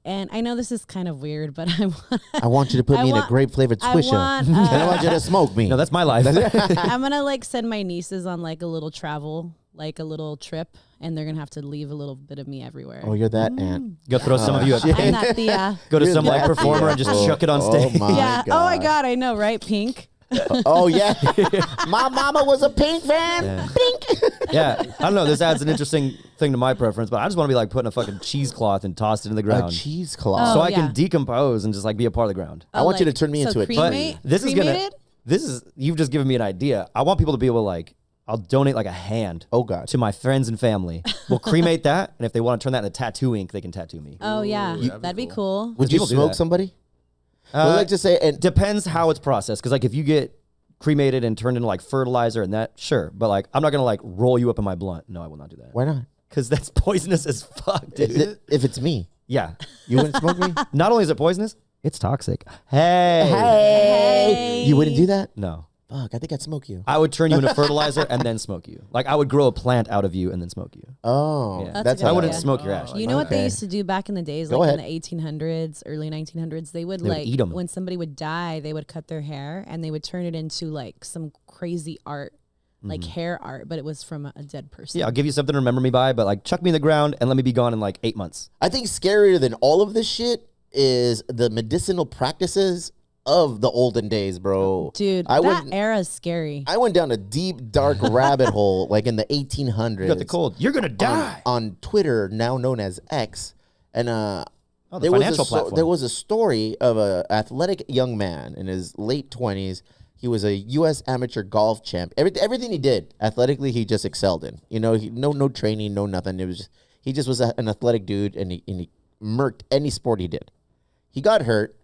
And I know this is kind of weird, but I want. I want you to put I me in want- a grape flavored I swisher. want, and I want you to smoke me. No, that's my life. I'm gonna like send my nieces on like a little travel, like a little trip, and they're gonna have to leave a little bit of me everywhere. Oh, you're that aunt. Go throw some of you. shit. I'm not the. Go to You're some like that performer aunt. and just chuck it on stage. Oh my Yeah. God. Oh my God, I know, right? Pink. Oh yeah. My mama was a Pink fan. Yeah. Pink. Yeah, I don't know. This adds an interesting thing to my preference, but I just want to be like putting a fucking cheesecloth and toss it in the A ground, cheesecloth. so Oh, I yeah. can decompose and just like be a part of the ground. I want you to turn me into a But tree. this is gonna. cremated? This is you've just given me an idea. I want people to be able to like. I'll donate like a hand. Oh, God. To my friends and family. We'll cremate that, and if they want to turn that into tattoo ink, they can tattoo me. Oh yeah, Ooh, that'd be cool. Would you people do smoke that. somebody? Well, like to say, and Depends how it's processed. Because like if you get cremated and turned into like fertilizer and that, sure. But like I'm not gonna like roll you up in my blunt. No, I will not do that. why not? Because that's poisonous as fuck, dude. If it's me, Yeah. you wouldn't smoke me. Not only is it poisonous, it's toxic. Hey. Hey, you wouldn't do that. No. Fuck, I think I'd smoke you. I would turn you into fertilizer and then smoke you. Like I would grow a plant out of you and then smoke you. Oh, Yeah. That's a good I wouldn't idea. smoke your ass. You know what Okay. they used to do back in the days, Go like ahead. in the 1800s, early 1900s? They would They would like eat 'em. when somebody would die, they would cut their hair and they would turn it into like some crazy art, like hair art, but it was from a dead person. Yeah, I'll give you something to remember me by, but like chuck me in the ground and let me be gone in like 8 months. I think scarier than all of this shit is the medicinal practices of the olden days, bro. Dude, I that went, era is scary. I went down a deep, dark rabbit hole, like in the 1800s. You got the cold. You're gonna die. On Twitter, now known as X, and the there was financial platform. there was a story of a athletic young man in his late 20s. He was a U.S. amateur golf champ. Everything he did athletically, he just excelled in. You know, no training, no nothing. It was just, he just was an athletic dude, and he murked any sport he did. He got hurt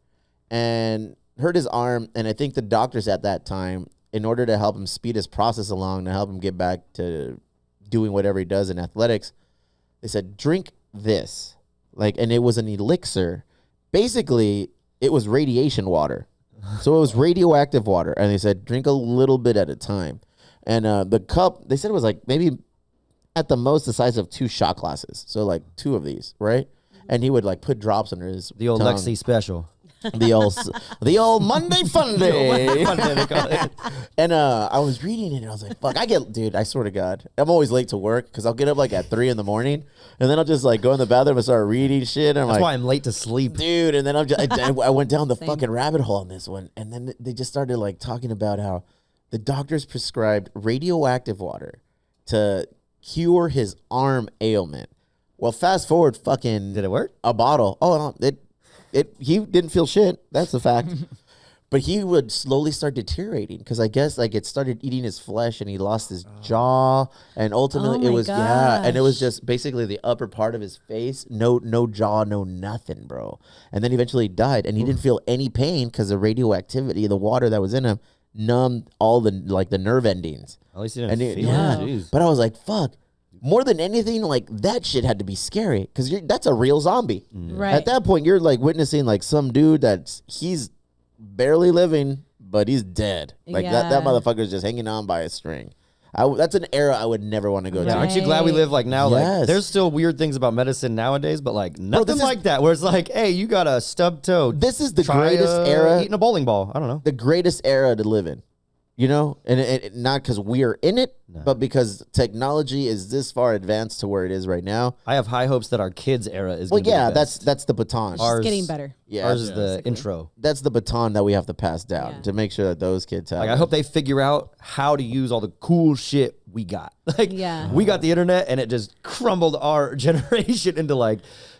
and hurt his arm, and I think the doctors at that time, in order to help him speed his process along, to help him get back to doing whatever he does in athletics, they said, drink this. And it was an elixir. Basically, it was radiation water. So it was radioactive water, and they said, drink a little bit at a time. And the cup, they said it was like maybe at the most the size of 2 shot glasses. So like 2 of these, right? And he would like put drops under his The old tongue. Lexy special. The old Monday Fun Day. They call it. And I was reading it and I was like, fuck, dude, I swear to God, I'm always late to work because I'll get up like at 3 in the morning and then I'll just like go in the bathroom and start reading shit. And I'm That's like, why I'm late to sleep. dude, and then I went down the fucking rabbit hole on this one. And then they just started like talking about how the doctors prescribed radioactive water to cure his arm ailment. Well, fast forward fucking Did it work? a bottle. Oh, no, he didn't feel shit. That's the fact. But he would slowly start deteriorating because I guess like it started eating his flesh and he lost his jaw and ultimately Oh it my was and it was gosh. just basically the upper part of his face, no jaw, no nothing, bro. And then eventually he died and he didn't feel any pain because the radioactivity, the water that was in him, numbed all the nerve endings. At least you didn't And feel yeah, it. Jeez. but I was like, fuck. More than anything, like that shit had to be scary because that's a real zombie. Right. At that point, you're like witnessing like some dude he's barely living, but he's dead. Like that Yeah. motherfucker's just hanging on by a string. That's an era I would never want to go Yeah, to. aren't you glad we live like now? Like, Yes. there's still weird things about medicine nowadays, but like nothing this is- like that. Where it's like, hey, you got a stubbed toe. This is the Try, greatest era, Eating a bowling ball. I don't know. the greatest era to live in. You know, and it not because we are in it, but because technology is this far advanced to where it is right now. I have high hopes that our kids' era is. Well, gonna be yeah, the best. that's the baton. It's Ours- getting better. Yeah, Ours is the intro. that's the baton that we have to pass down Yeah. to make sure that those kids have. Like, I it. hope they figure out how to use all the cool shit we got. Like, Yeah. we got the internet and it just crumbled our generation into like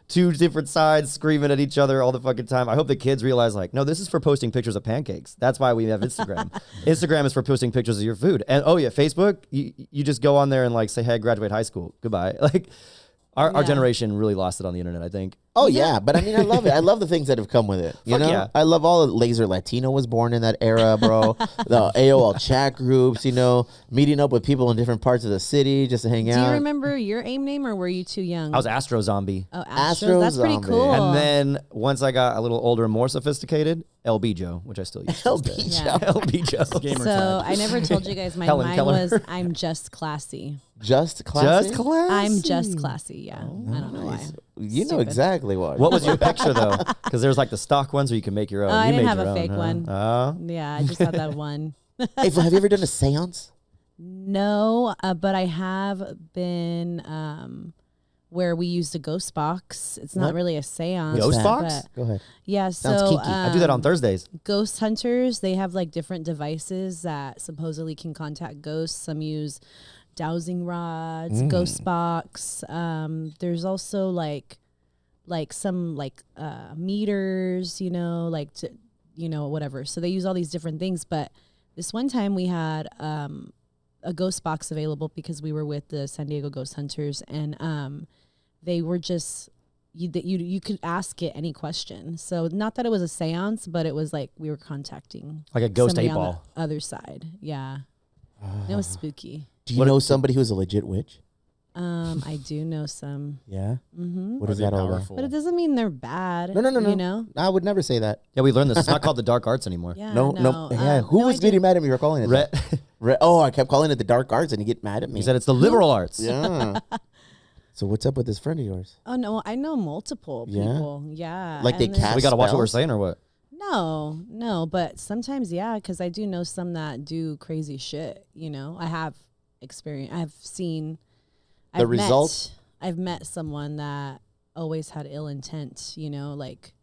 2 different sides screaming at each other all the fucking time. I hope the kids realize like, no, this is for posting pictures of pancakes. That's why we have Instagram. Instagram is for posting pictures of your food. And oh yeah, Facebook, you just go on there and like say, hey, I graduate high school. Goodbye. Like our Yeah. generation really lost it on the internet, I think. Oh yeah, but I mean, I love it. I love the things that have come with it. You Fuck know, yeah. I love all the Laser Latino was born in that era, bro. The AOL chat groups, you know, meeting up with people in different parts of the city just to hang Do out. you remember your AIM name or were you too young? I was Astro Zombie. Oh, Astro Astros. That's pretty Zombie. cool. And then once I got a little older and more sophisticated, LB Joe, which I still use. to this day. LB Yeah. LB Joe. Gamer So tag. I never told you guys Helen mine Keller. was I'm just classy. Just classy. Just classy. I'm just classy. Yeah. I don't know why. You know Stupid. exactly what. What was your picture though? Because there's like the stock ones where you can make your own. I You didn't made have your a own, fake huh? one. Oh. Yeah, I just had that one. Hey, have you ever done a seance? No, but I have been where we used a ghost box. It's not What? really a seance. Ghost that? box? but- Go ahead. Yeah, Sounds so kinky. I do that on Thursdays. ghost hunters, they have like different devices that supposedly can contact ghosts. Some use dowsing rods, ghost box. There's also like some meters, you know, like to, you know, whatever. So they use all these different things. But this one time we had a ghost box available because we were with the San Diego Ghost Hunters, and they were just you could ask it any question. So not that it was a seance, but it was like we were contacting Like a ghost somebody 8 on ball. the other side. Yeah, it was spooky. Do you know somebody who's a legit witch? I do know some, Yeah. Mm-hmm. What is that all about? but it doesn't mean they're bad. No. You know? I would never say that. Yeah, we learned this. It's not called the dark arts anymore. Yeah. No. Yeah. Who no, was getting mad at me for calling it Re- that? Oh, I kept calling it the dark arts, and he get mad at me. he said it's the liberal arts. Yeah. So what's up with this friend of yours? Oh no, I know multiple Yeah? people. Yeah. Like they and there's- cast We got to watch what we're spells? saying or what? No, but sometimes, yeah, because I do know some that do crazy shit. You know, I have experience. The result? I've met someone that always had ill intent. You know, like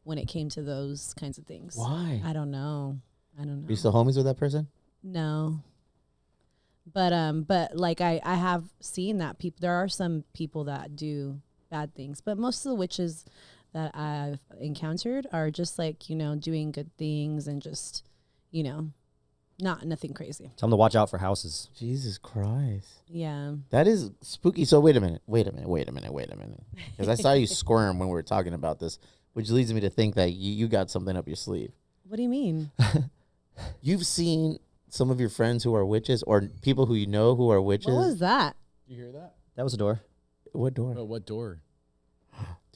when it came to those kinds of things. Why? I don't know. Are you still homies with that person? No. But like I have seen that there are some people that do bad things, but most of the witches that I've encountered are just like, you know, doing good things and just, you know, nothing crazy. Tell them to watch out for houses. Jesus Christ. Yeah. That is spooky. So wait a minute. Because I saw you squirm when we were talking about this, which leads me to think that you got something up your sleeve. What do you mean? You've seen some of your friends who are witches or people who you know who are witches. What was that? You hear that? That was a door. What door? Oh, what door?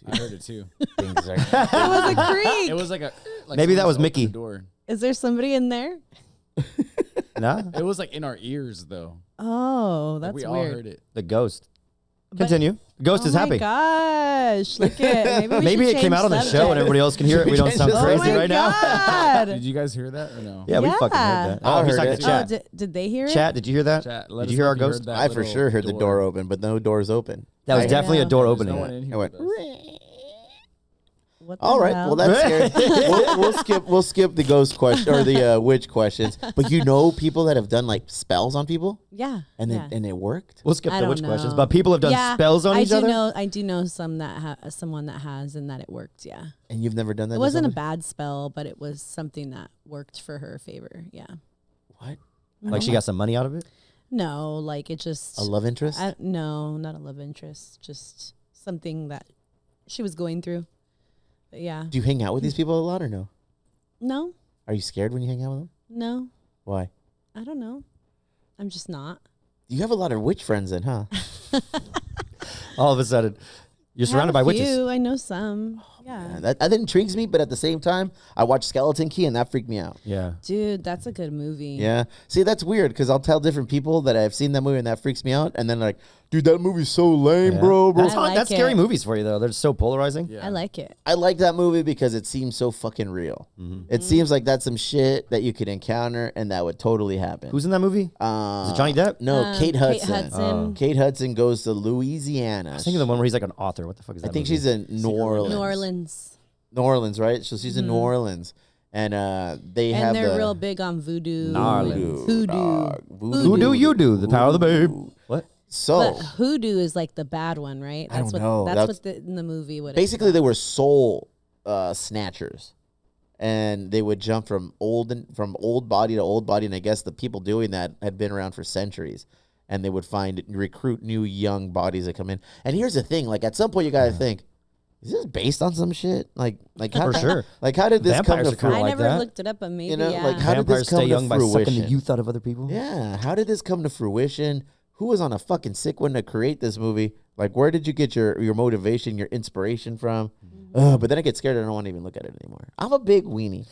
I heard it too. Things are- It was a creak. It was like a. Like Maybe that someone was opened Mickey. the door. Is there somebody in there? Nah, It was like in our ears though. Oh, Like, that's we weird. all heard it. the ghost. But- Continue. The ghost is Oh happy. my gosh. Look at Maybe it came out on the show and everybody else can hear it. We don't sound Oh crazy my right now. God. Did you guys hear that or no? Yeah, we fucking Yeah. heard that. I Oh, he's heard talking it. to Oh, chat. did they hear it? Chat, did you hear that? Chat, let Did us you hear know our if you heard ghost? that I for little sure heard the door open, but no doors open. That was I- definitely a door Yeah. opening. No one in here I went, with us. What the all right, hell? well that's scary. We'll skip the ghost question or the witch questions. But you know people that have done like spells on people Yeah. and yeah. and it worked. We'll skip I the don't witch questions, know. but people have done Yeah, spells on each other. I do know someone that has and that it worked. Yeah, And you've never done that. it to wasn't a somebody? bad spell, but it was something that worked for her favor. Yeah. What? Like she got some money out of it. No, like it just A love interest? no, not a love interest, just something that she was going through. But yeah. Do you hang out with these people a lot or no? No, Are you scared when you hang out with them? no, Why? I don't know. I'm just not. You have a lot of witch friends then, huh? All of a sudden, you're surrounded by witches. I know some. Yeah. Yeah, that intrigues me, but at the same time, I watched Skeleton Key and that freaked me out. Yeah. Dude, that's a good movie. Yeah. See, that's weird because I'll tell different people that I've seen that movie and that freaks me out. And then like, dude, that movie's so lame, Yeah. bro. That's, I like that's scary it. movies for you though. They're so polarizing. Yeah. I like it. I like that movie because it seems so fucking real. It seems like that's some shit that you could encounter and that would totally happen. Who's in that movie? Is it Johnny Depp? No, Kate Hudson. Hudson. Kate Hudson goes to Louisiana. I was thinking of the one where he's like an author. What the fuck is that? I think movie? she's in New Orleans. New Orleans. New Orleans, right? So she's in New Orleans. And they have And they're the real big on voodoo. Gnarly. Hoodoo. dog. Who do you do? The power of the babe. What? So But hoodoo is like the bad one, right? I don't what know. that's That's- what in the movie would basically they were soul snatchers. And they would jump from old body to old body. And I guess the people doing that had been around for centuries. And they would recruit new young bodies that come in. And here's the thing, like at some point you gotta think, is this based on some shit? Like how, For sure. Like how did this Vampires come are to kinda I fruition? like never that. looked it up, but maybe You know, yeah. like, how did Vampires this come stay to young by sucking the fruition? youth out of other people. Yeah, how did this come to fruition? Who was on a fucking sick one to create this movie? Like, where did you get your motivation, your inspiration from? But then I get scared and I don't want to even look at it anymore. I'm a big weenie.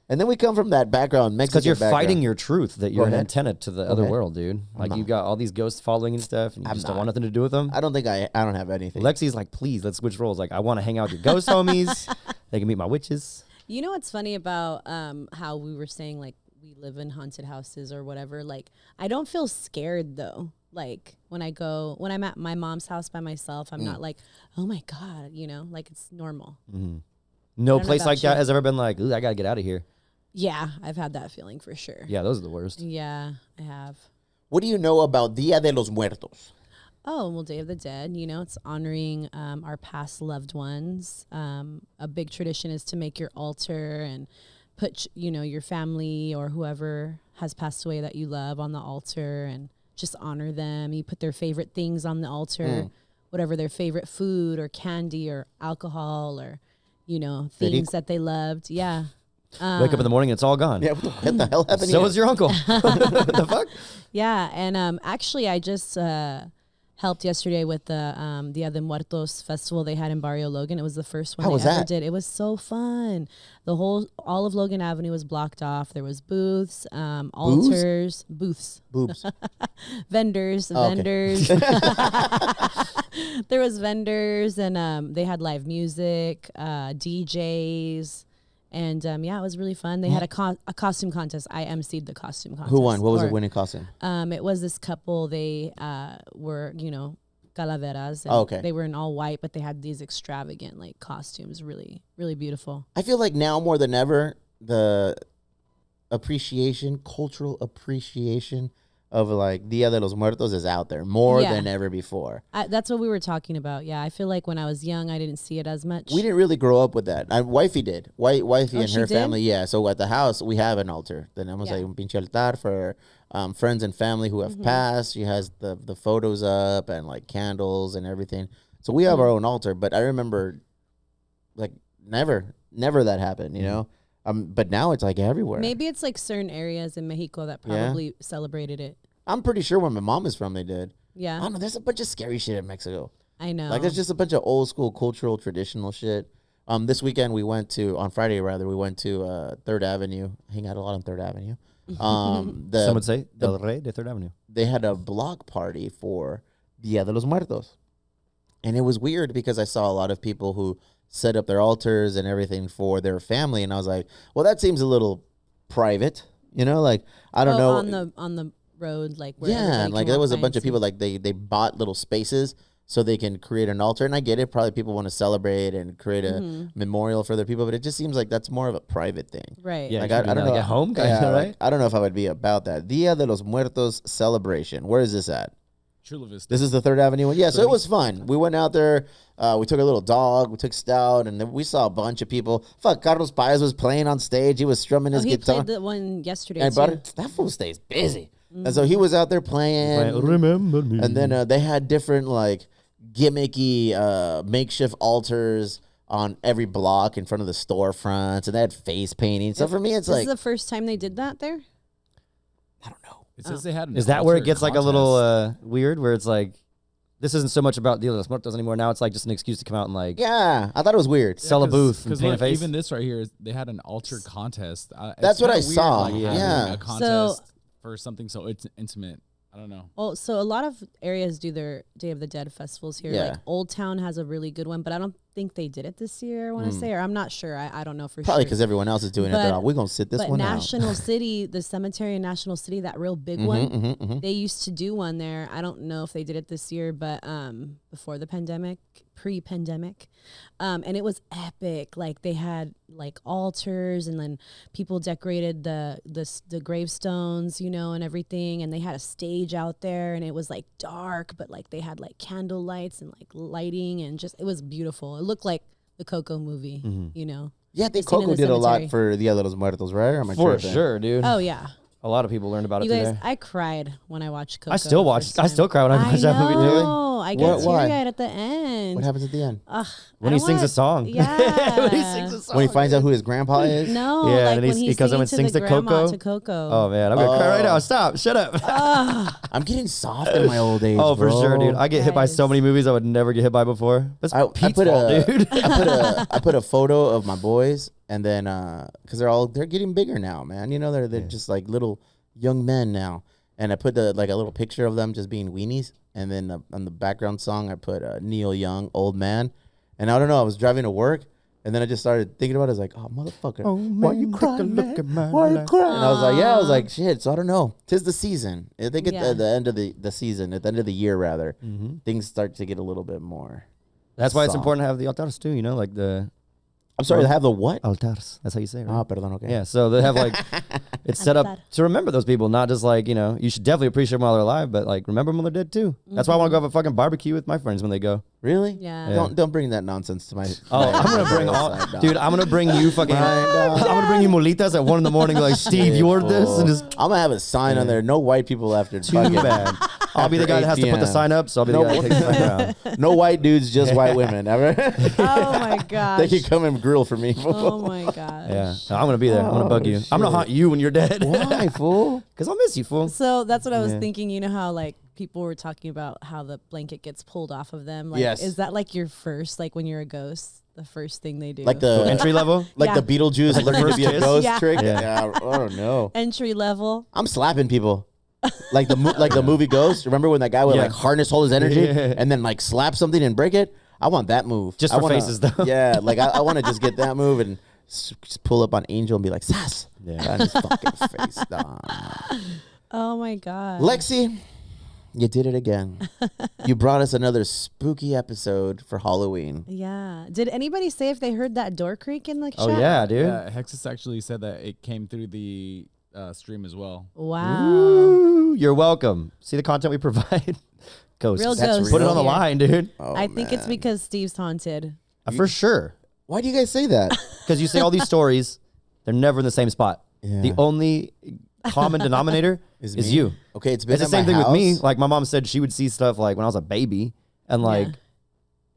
And then we come from that background, Mexican Because you're background. fighting your truth that you're an ahead. antenna to the other ahead. world, dude. Like you got all these ghosts following and stuff, and you I'm just don't not. want nothing to do with them. I don't think I don't have anything. Lexi's like, please, let's switch roles. Like, I want to hang out with your ghost homies. They can meet my witches. You know what's funny about how we were saying like we live in haunted houses or whatever? Like I don't feel scared though. Like when I'm at my mom's house by myself, I'm not like, oh my God, you know, like it's normal. No I don't know place about like that you. has ever been like, ooh, I gotta get out of here. Yeah, I've had that feeling for sure. Yeah, those are the worst. Yeah, I have. What do you know about Dia de los Muertos? Oh, well, Day of the Dead, you know, it's honoring our past loved ones. A big tradition is to make your altar and put, your family or whoever has passed away that you love on the altar and just honor them. You put their favorite things on the altar, whatever their favorite food or candy or alcohol or, things that they loved. Yeah. Wake up in the morning and it's all gone. Yeah, what the hell happened So here? was your uncle. What the fuck? Yeah, and actually, I just helped yesterday with the Dia de Muertos festival they had in Barrio Logan. It was the first one How they was ever that? did. It was so fun. All of Logan Avenue was blocked off. There was booths, altars, booths, Boobs. vendors, Oh, okay. vendors. There was vendors, and they had live music, DJs. And yeah, it was really fun. They had a costume contest. I emceed the costume contest. Who won? What was the winning costume? It was this couple. They were, calaveras. And Okay. They were in all white, but they had these extravagant like costumes. Really, really beautiful. I feel like now more than ever, the cultural appreciation of like Dia de los Muertos is out there more Yeah. than ever before. That's what we were talking about. Yeah, I feel like when I was young, I didn't see it as much. We didn't really grow up with that. Wifey did. Wifey and she her did? family, yeah. So at the house, we have an altar. Tenemos Yeah. ahí un pinche altar for friends and family who have passed. She has the photos up and like candles and everything. So we have our own altar. But I remember like never that happened, you know? But now it's like everywhere. Maybe it's like certain areas in Mexico that Yeah. probably celebrated it. I'm pretty sure where my mom is from, they did. I Yeah, don't know. There's a bunch of scary shit in Mexico. I know. Like there's just a bunch of old school cultural traditional shit. This weekend on Friday we went to 3rd Avenue. Hang out a lot on 3rd Avenue. Some would say Del Rey de 3rd Avenue. They had a block party for Dia de los Muertos. And it was weird because I saw a lot of people who set up their altars and everything for their family. And I was like, well, that seems a little private. You know, like, I don't know. on the road, like where Yeah, everybody like can there walk was a by bunch and of people see. like they bought little spaces so they can create an altar, and I get it. Probably people want to celebrate and create a memorial for their people, but it just seems like that's more of a private thing. Right. Yeah. Like you I could do don't that, know like at home, kinda, yeah, right? like, I don't know if I would be about that. Dia de los Muertos celebration. Where is this at? Chula Vista. This is the 3rd Avenue one. Yeah, so it was fun. We went out there. We took a little dog. We took Stout, and then we saw a bunch of people. Fuck, Carlos Paez was playing on stage. He was strumming his He guitar. played the one yesterday And too. that fool stays busy. And so he was out there playing. Remember me. And then they had different like gimmicky makeshift altars on every block in front of the storefronts, and they had face painting. So for me, it's This like is the first time they did that there. I don't know. It says they had an Is that where it altar gets like a little contest. weird, where it's like, this isn't so much about Dia de los Muertos anymore. Now it's like just an excuse to come out and like Yeah, I thought it was weird. sell a booth and Because paint a look, face. even this right here, they had an altar contest. That's It's what I kinda weird, saw, like, having yeah. a contest for something so it's intimate. I don't know. Oh, so a lot of areas do their Day of the Dead festivals here. Yeah. Like Old Town has a really good one, but I don't think they did it this year. I want to say, or I'm not sure. I don't know for Probably sure. because everyone else is doing it. But- They're like, we're gonna sit this But one out. National City, the cemetery in National City, that real big one, they used to do one there. I don't know if they did it this year, but before the pandemic, pre-pandemic, and it was epic. Like they had like altars, and then people decorated the gravestones, and everything. And they had a stage out there, and it was like dark, but like they had like candle lights and like lighting, and just it was beautiful. It looked like the Coco movie, Yeah, I think I've seen in Coco the did a lot cemetery. for Dia de los Muertos, right? Or am I for tripping? sure, dude. Oh yeah. A lot of people learned about it You through guys, there. I cried when I watched Coco. I still the watch. first I time. still cry when I watch that movie. Dude. know. I What- get why? teary-eyed at the end. What happens at the end? Ugh, When I he don't sings a wanna- song. Yeah. when he sings a song. When he finds out who his grandpa is? No, Yeah, like and when he goes up and singing sings to to the grandma, Coco. To Coco. Oh man, I'm gonna cry right now. Oh. Stop. Shut up. I'm getting soft in my old age. Oh, for bro. sure, dude. I get hit by so Guys. many movies I would never get hit by before. That's I Pete's put fault, a, dude. I put a photo of my boys, and then because they're getting bigger now, man. They're just like little young men now, and I put a little picture of them just being weenies, and then on the background song I put Neil Young, Old Man, and I don't know. I was driving to work, and then I just started thinking about it. I was like, oh motherfucker, Oh, why man, you take a crying, look man? at my Why you life. crying? And I was like, yeah, I was Aw. like, shit. So I don't know. 'Tis the season. I think Yeah. at the end of the season, at the end of the year rather, things start to get a little bit more. That's why it's Song. important to have the altars too. Like the I'm sorry to have the what? altars. That's how you say it. Right? Ah, perdón, okay. Yeah, so they have like it's set up Altar. to remember those people, not just like you should definitely appreciate them while they're alive, but like remember them when they're dead too. That's why I want to go have a fucking barbecue with my friends when they go. Really? Yeah. Don't bring that nonsense to my. Oh, I'm gonna bring all, dude. I'm gonna bring you fucking. I'm gonna bring you molitas at 1 a.m. Like Steve, you ordered this, and just I'm gonna have a sign on there. No white people after. too bad. I'll be the guy that has to put the sign up, so I'll be the No. guy that takes the sign down. No white dudes, just white women. Ever? Oh my gosh. They can come and grill for me. Oh my gosh. Yeah, no, I'm gonna be there. I'm gonna bug you. I'm gonna haunt you when you're dead. Why, fool? Because I'll miss you, fool. So that's what I was Yeah. thinking. You know how like people were talking about how the blanket gets pulled off of them. Like, Yes. Is that like your first, like when you're a ghost, the first thing they do? Like the Entry level? like Yeah. the Beetlejuice learning to be a kiss? ghost Yeah. trick. Yeah. Yeah. I don't know. entry level. I'm slapping people. Like the movie Ghost. Remember when that guy would Yeah. like harness all his energy Yeah. and then like slap something and break it? I want that move. Just I for wanna- faces, though. Yeah, like I want to just get that move and just pull up on Angel and be like, Sass. Yeah. On his fucking face. Nah. Oh my God. Lexy, you did it again. You brought us another spooky episode for Halloween. Yeah. Did anybody say if they heard that door creak in the chat? Oh, yeah, dude. Yeah, Hexus actually said that it came through the stream as well. Wow. Ooh, you're welcome. See the content we provide? Ghosts. Real That's ghosts. Put it on the here. line, dude. Oh, I think it's man. because Steve's haunted. For sure. Why do you guys say that? Because you say all these stories, they're never in the same spot. Yeah. The only common denominator is me? you. Okay, it's been It's the at same my thing with me. house. Like my mom said she would see stuff like when I was a baby. And like, Yeah.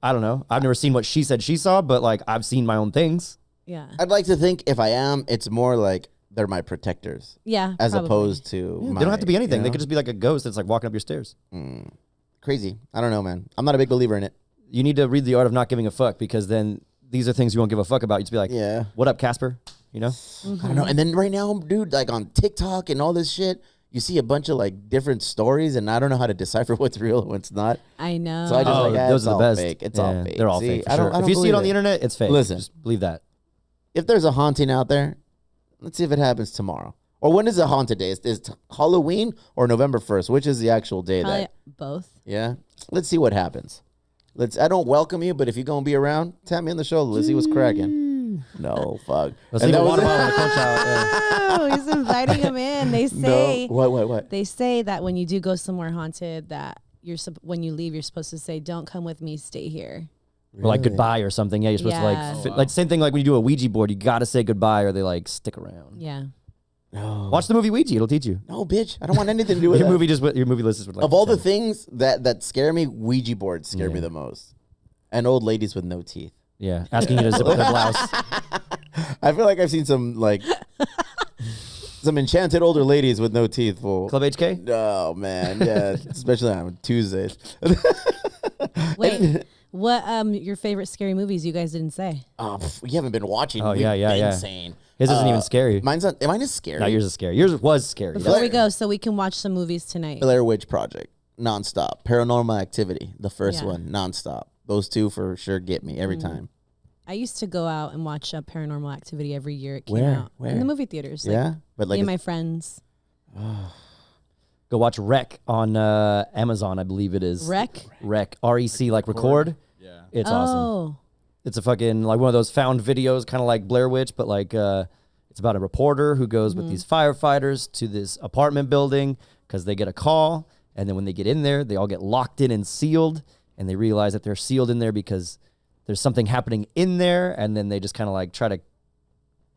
I don't know. I've never seen what she said she saw, but like I've seen my own things. Yeah. I'd like to think if I am, it's more like they're my protectors Yeah. as probably. opposed to They don't have to be anything. They You could just be like a ghost that's like walking up your stairs. know? Crazy. I don't know, man. I'm not a big believer in it. You need to read The Art of Not Giving a Fuck because then these are things you won't give a fuck about. You just be like, Yeah. what up, Casper? You know? I don't know. And then right now, dude, like on TikTok and all this shit, you see a bunch of like different stories, and I don't know how to decipher what's real and what's not. I know. So I just Oh, like, those it's are the all best. fake. It's Yeah, all fake. They're all See, fake. For I don't, sure. I If don't you see it believe on the internet, it's fake. Listen. Just believe that. If there's a haunting out there, let's see if it happens tomorrow. Or when is the haunted day? Is Halloween or November 1st? Which is the actual day Probably that? both. Yeah. Let's see what happens. I don't welcome you, but if you're gonna be around, tap me on the shoulder. Let's see what's cracking. No, fuck. Let's And leave a that was- water bottle and a conch out. Yeah. Oh, he's inviting him in. They No. say What? they say that when you do go somewhere haunted, that when you leave, you're supposed to say, "Don't come with me, stay here." Or like goodbye or something. Yeah, you're supposed to Yeah. like, like same thing like when you do a Ouija board, you got to say goodbye or they like stick around. Yeah. No. Watch the movie Ouija. It'll teach you. No, bitch. I don't want anything to do with Your that. movie list is like Of all the things that scare me, Ouija boards scare me Yeah. the most. And old ladies with no teeth. yeah, asking you to zip up their blouse. I feel like I've seen some like some enchanted older ladies with no teeth. Fool. Club HK. Oh man, yeah, especially on Tuesdays. Wait, what your favorite scary movies you guys didn't say? We haven't been watching. Oh, We've yeah, been yeah. Insane. His isn't even scary. Mine is scary. No, yours is scary. Yours was scary. Before we go, so we can watch some movies tonight. Blair Witch Project, nonstop. Paranormal Activity, the first Yeah. one, nonstop. Those two for sure get me Mm. every time. I used to go out and watch Paranormal Activity every year it came Where? out. Where? In the movie theaters. Like, Yeah, but me like and my friends. Go watch Rec on Amazon, I believe it is. Rec? Rec. REC, like record. Yeah. It's awesome. Oh. It's a fucking like one of those found videos, kind of like Blair Witch, but like it's about a reporter who goes with these firefighters to this apartment building because they get a call, and then when they get in there, they all get locked in and sealed, and they realize that they're sealed in there because there's something happening in there, and then they just kind of like try to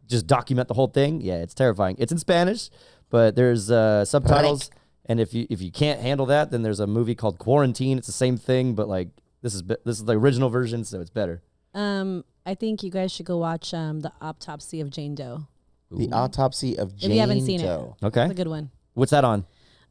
just document the whole thing. Yeah, it's terrifying. It's in Spanish, but there's subtitles, and if you can't handle that, then there's a movie called Quarantine. It's the same thing, but like this is the original version, so it's better. I think you guys should go watch the Autopsy of Jane Doe. The Autopsy of Jane If you haven't seen Doe. Okay, It's a good one. what's that on?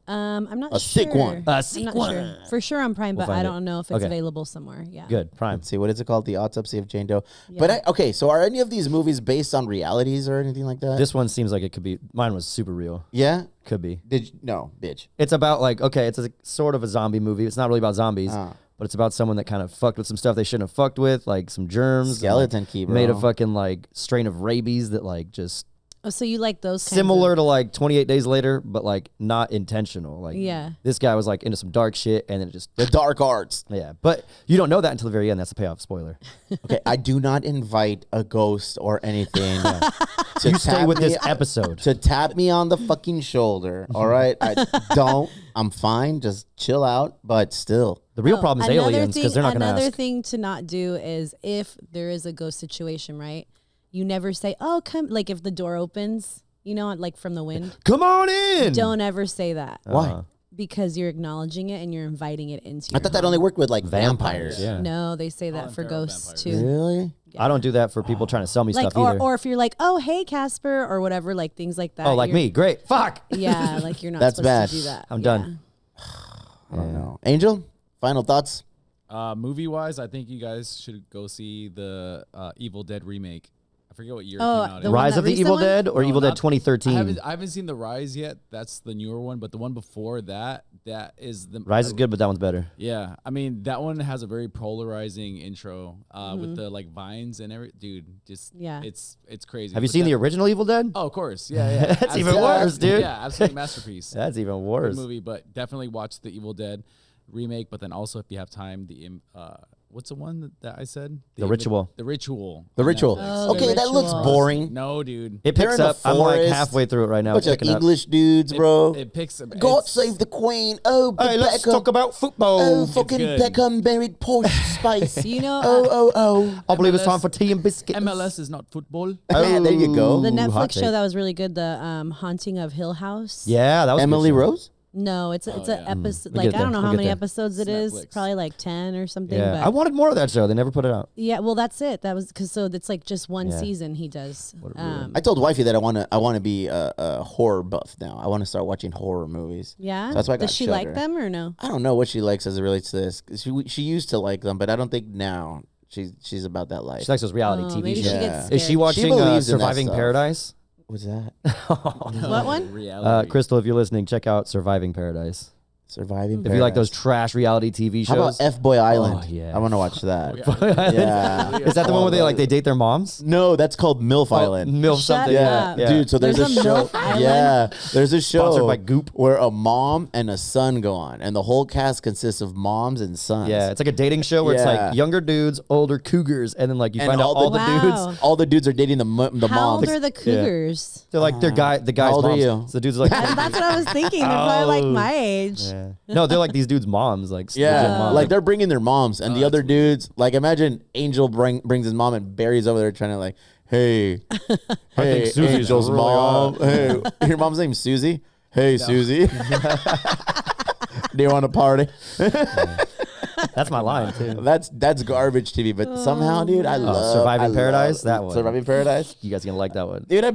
I'm not A sure. sick one. A I'm sick not one. sure. For sure on Prime, We'll but I find it. don't know if it's Okay. available somewhere. Yeah. Good, Prime. Let's see, what is it called? The Autopsy of Jane Doe. Yeah. But okay, so are any of these movies based on realities or anything like that? This one seems like it could be. Mine was super real. Yeah. Could be. No, bitch. It's about like it's a sort of a zombie movie. It's not really about zombies, Ah. but it's about someone that kind of fucked with some stuff they shouldn't have fucked with, like some germs. and, Skeleton like, key, bro. made a fucking like strain of rabies that like just Oh, so you like those kinds similar of, to like 28 Days Later, but like not intentional. Like Yeah. this guy was like into some dark shit, and it just The dark arts. yeah. But you don't know that until the very end. That's the payoff. Spoiler. Okay, I do not invite a ghost or anything to You stay tap with me- this episode. to tap me on the fucking shoulder. All right, I don't. I'm fine. Just chill out. But still, The real Oh, problem is another aliens because they're not going to Another ask. thing to not do is if there is a ghost situation, right? You never say, "Oh, come!" Like if the door opens, you know, like from the wind. Come on in. Don't ever say that why? because you're acknowledging it and you're inviting it into. I your thought that home. only worked with like vampires. Yeah. No, they say that and for feral ghosts vampires. too. Really? I don't do that for people trying to sell me Like stuff either. or if you're like, "Oh, hey Casper," or whatever, like things like that. oh, like you're- me. Great. Fuck. Yeah, like you're not That's supposed bad. to do that. I'm Yeah. done. I don't know. Angel, final thoughts? Movie wise, I think you guys should go see the Evil Dead remake. I forget what year it Oh, came out. the in. one Rise that of the recent Evil one? Dead or No, Evil Dead not- 2013? I haven't seen the Rise yet. That's the newer one, but the one before that is the Rise is good, but that one's better. Yeah, I mean that one has a very polarizing intro with the like vines and every dude. Just Yeah. it's crazy. Have you But seen the that- original Evil Dead? Oh, of course, yeah. That's even Absolutely. worse, dude. Yeah, absolute masterpiece. That's even Good worse. movie, but definitely watch the Evil Dead remake. But then also, if you have time, what's the one that I said? The Ritual. The Ritual. The on Ritual. Netflix. Oh, Okay, The that looks Ritual. boring. No, dude. It They're picks in the up. I'm like forest. halfway through it right now. Bunch It's of picking up. English dudes, bro. It picks. God it's- save the Queen. Oh, Hey, let's Beckham. talk about football. Oh, fucking good. Beckham married Porsche Spice. You know, Oh. I believe it's MLS time for tea and biscuits. MLS is not football. Yeah, there you go. the Ooh, hot Netflix show take. that was really good, the Haunting of Hill House. Yeah, that was a good Emily show. Rose? No, it's an yeah. episode. We'll Like get I don't there. know We'll how get many there. episodes it It's is. Netflix. Probably like 10 or something. Yeah, but I wanted more of that show. They never put it out. yeah, well, that's it. That was because it's like just one Yeah. season he does. I told wifey that I want to be a horror buff now. I want to start watching horror movies. Yeah, So that's why I does got she Shudder. like them or no? I don't know what she likes as it relates to this. She used to like them, but I don't think now she's about that life. She likes those reality Oh, TV maybe shows. she Yeah. gets scared. Is she watching believes in that Surviving stuff. Paradise? What's that? What one? Reality. Crystal, if you're listening, check out Surviving Paradise. Surviving. If you like those Paradise. trash reality TV How about shows. F Boy Island? Oh, yeah. I want to watch that. Yeah. Yeah. Is that the one where they date their moms? No, that's called MILF Island. MILF Shut something. Yeah. up. Yeah. Dude. So there's There's a a show. MILF Island? Yeah, there's a show Sponsored by Goop. where a mom and a son go on, and the whole cast consists of moms and sons. Yeah, it's like a dating show where it's Yeah. like younger dudes, older cougars, and then like you And find out all the Wow. dudes. all the dudes are dating the How moms. old are the cougars? They're like the guy's old are moms. you? So the dudes are like, That's what I was thinking. They're probably like my age. yeah. No, they're like these dudes' moms, like legit Yeah, moms. like they're bringing their moms, and the other dudes, like imagine Angel brings his mom, and Barry's over there trying to like, hey, hey, Susie's Angel's really mom, hey, your mom's name's Susie. Hey, Susie, do you want to party? that's my line too. That's garbage TV, but somehow, dude, I love Surviving I Paradise? love- That one. Surviving Paradise, You guys gonna like that one? dude. I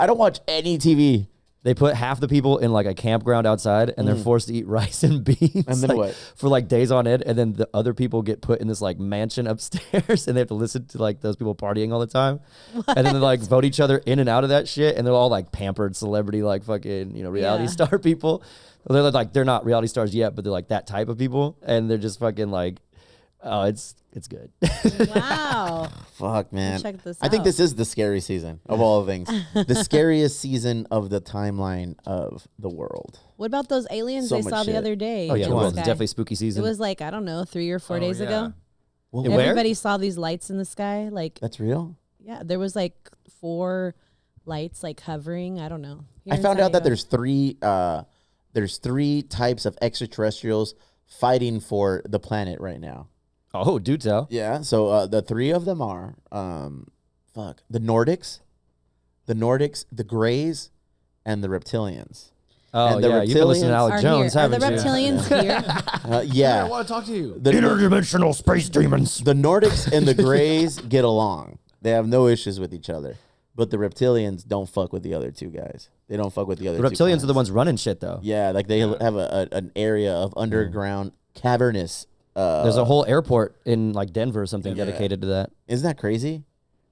don't watch any TV. They put half the people in like a campground outside, and they're forced to eat rice and beans. And then like, what? For like days on end, and then the other people get put in this like mansion upstairs, and they have to listen to like those people partying all the time, and then they like vote each other in and out of that shit, and they're all like pampered celebrity, like fucking reality Yeah. star people. Well, they're not reality stars yet, but they're like that type of people, and they're just fucking like, oh, it's good. Wow. Fuck, man. check this I think out. this is the scary season of all things. The scariest season of the timeline of the world. What about those aliens So I much saw shit. the other day? Oh yeah, in it the was. It's sky? definitely spooky It season. was like, I don't know, 3 or 4 days yeah. ago. Well, Where? Everybody saw these lights in the sky. Like, That's real. yeah, there was like 4 lights like hovering. I don't know. Here I in found San out that Diego. there's three types of extraterrestrials fighting for the planet right now. Oh, do tell. Yeah. So the 3 of them are the Nordics, the Greys, and the Reptilians. Oh And the yeah, you've been listening to reptilians Alex Are Jones, here. Are the haven't you? reptilians here? I Yeah. want to talk to you. The, Interdimensional space demons. the Nordics and the Greys get along. They have no issues with each other. But the Reptilians don't fuck with the other 2 guys. They don't fuck with the other The 2 reptilians are the planets. ones running shit, though. Yeah, like they have an area of underground cavernous. There's a whole airport in like Denver or something dedicated to that. Isn't that crazy?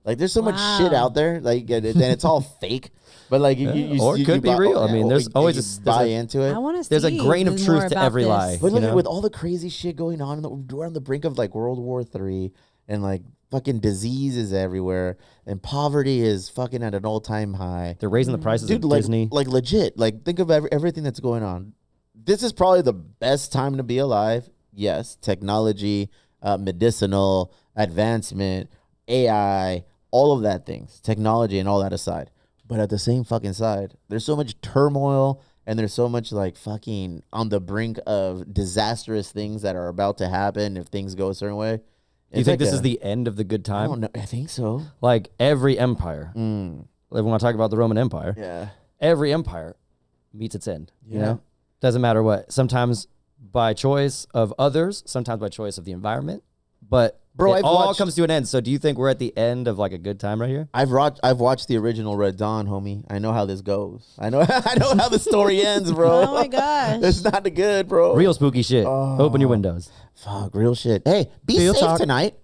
Like, there's so much Wow. shit out there, like, and it's all fake. But like, Or it could be real. I mean, there's always you a- buy there's into it. I want to see. There's a grain of more truth to about every this. lie. But look you at know? with all the crazy shit going on, we're on the brink of like World War III, and like fucking disease is everywhere, and poverty is fucking at an all-time high. They're raising the prices Dude, of like, Disney. like legit. Like, think of everything that's going on. This is probably the best time to be alive. Yes, technology, medicinal advancement, AI, all of that things, technology and all that aside. But at the same fucking side, there's so much turmoil and there's so much like fucking on the brink of disastrous things that are about to happen if things go a certain way. Do you It's think like this is the end of the good I time? don't know. I think so. Like every empire, like when I talk about the Roman Empire, Yeah. every empire meets its end. You Yeah. know, doesn't matter what. Sometimes by choice of others, sometimes by choice of the environment. But Bro, it I've all watched- comes to an end. So do you think we're at the end of like a good time right here? I've watched the original Red Dawn, homie. I know how this goes. I know how the story ends, bro. Oh my gosh. It's not good, bro. Real spooky shit. Open your windows. Fuck, real shit. Hey, be Real safe talk. tonight.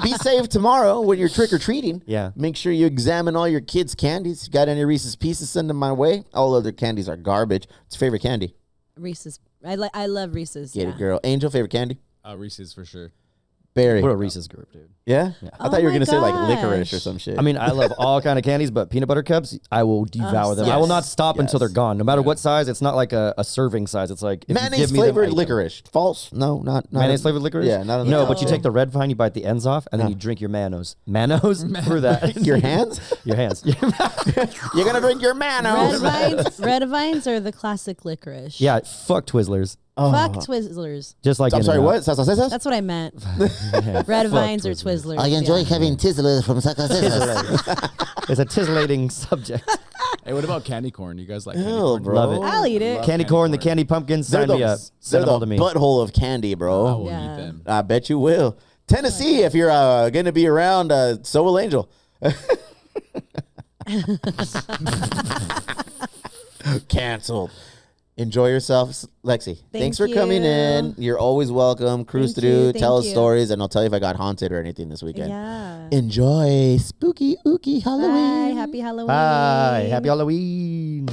be safe tomorrow when you're trick or treating. Yeah. Make sure you examine all your kids' candies. Got any Reese's Pieces? Send them my way. All other candies are garbage. It's your favorite candy. Reese's. I love Reese's. Get yeah. it, girl. Angel, favorite candy? Reese's for sure. Berry. We're a Reese's group, dude. Yeah? I thought you were my going to say like licorice or gosh. some shit. I mean, I love all kind of candies, but peanut butter cups, I will devour them. I will not stop until they're gone. No matter what size, it's not like a serving size. It's like if you mayonnaise give me them, I flavored eat them. licorice. False. No, not Mayonnaise flavored licorice? Yeah, not No, no. but you take the red vine, you bite the ends off, and then you drink your manos. Manos? Through that. Your hands? Your hands. You're going to drink your manos. Red vines are the classic licorice. Yeah, fuck Twizzlers. Fuck Twizzlers. Just like I'm sorry, In-N-Out. what? That's what I meant. Red vines or Twizzlers. yeah. having Twizzlers from Zacatecas. It's a tizzlating subject. Hey, what about candy corn? You guys like candy Ew, corn? bro. Love it. I'll eat it. Candy corn, the candy pumpkins, They're sign me up. they're Send them all the to me. butthole of candy, I bro. will Yeah. eat them. I bet you will. Tennessee, if you're going to be around, so will Angel. Canceled. Enjoy yourself, Lexy. Thanks for coming you. in. You're always welcome. Cruise Thank through, you, tell us thank you. stories, and I'll tell you if I got haunted or anything this weekend. Yeah. Enjoy spooky ooky Halloween. Bye. Happy Halloween. Bye. Happy Halloween.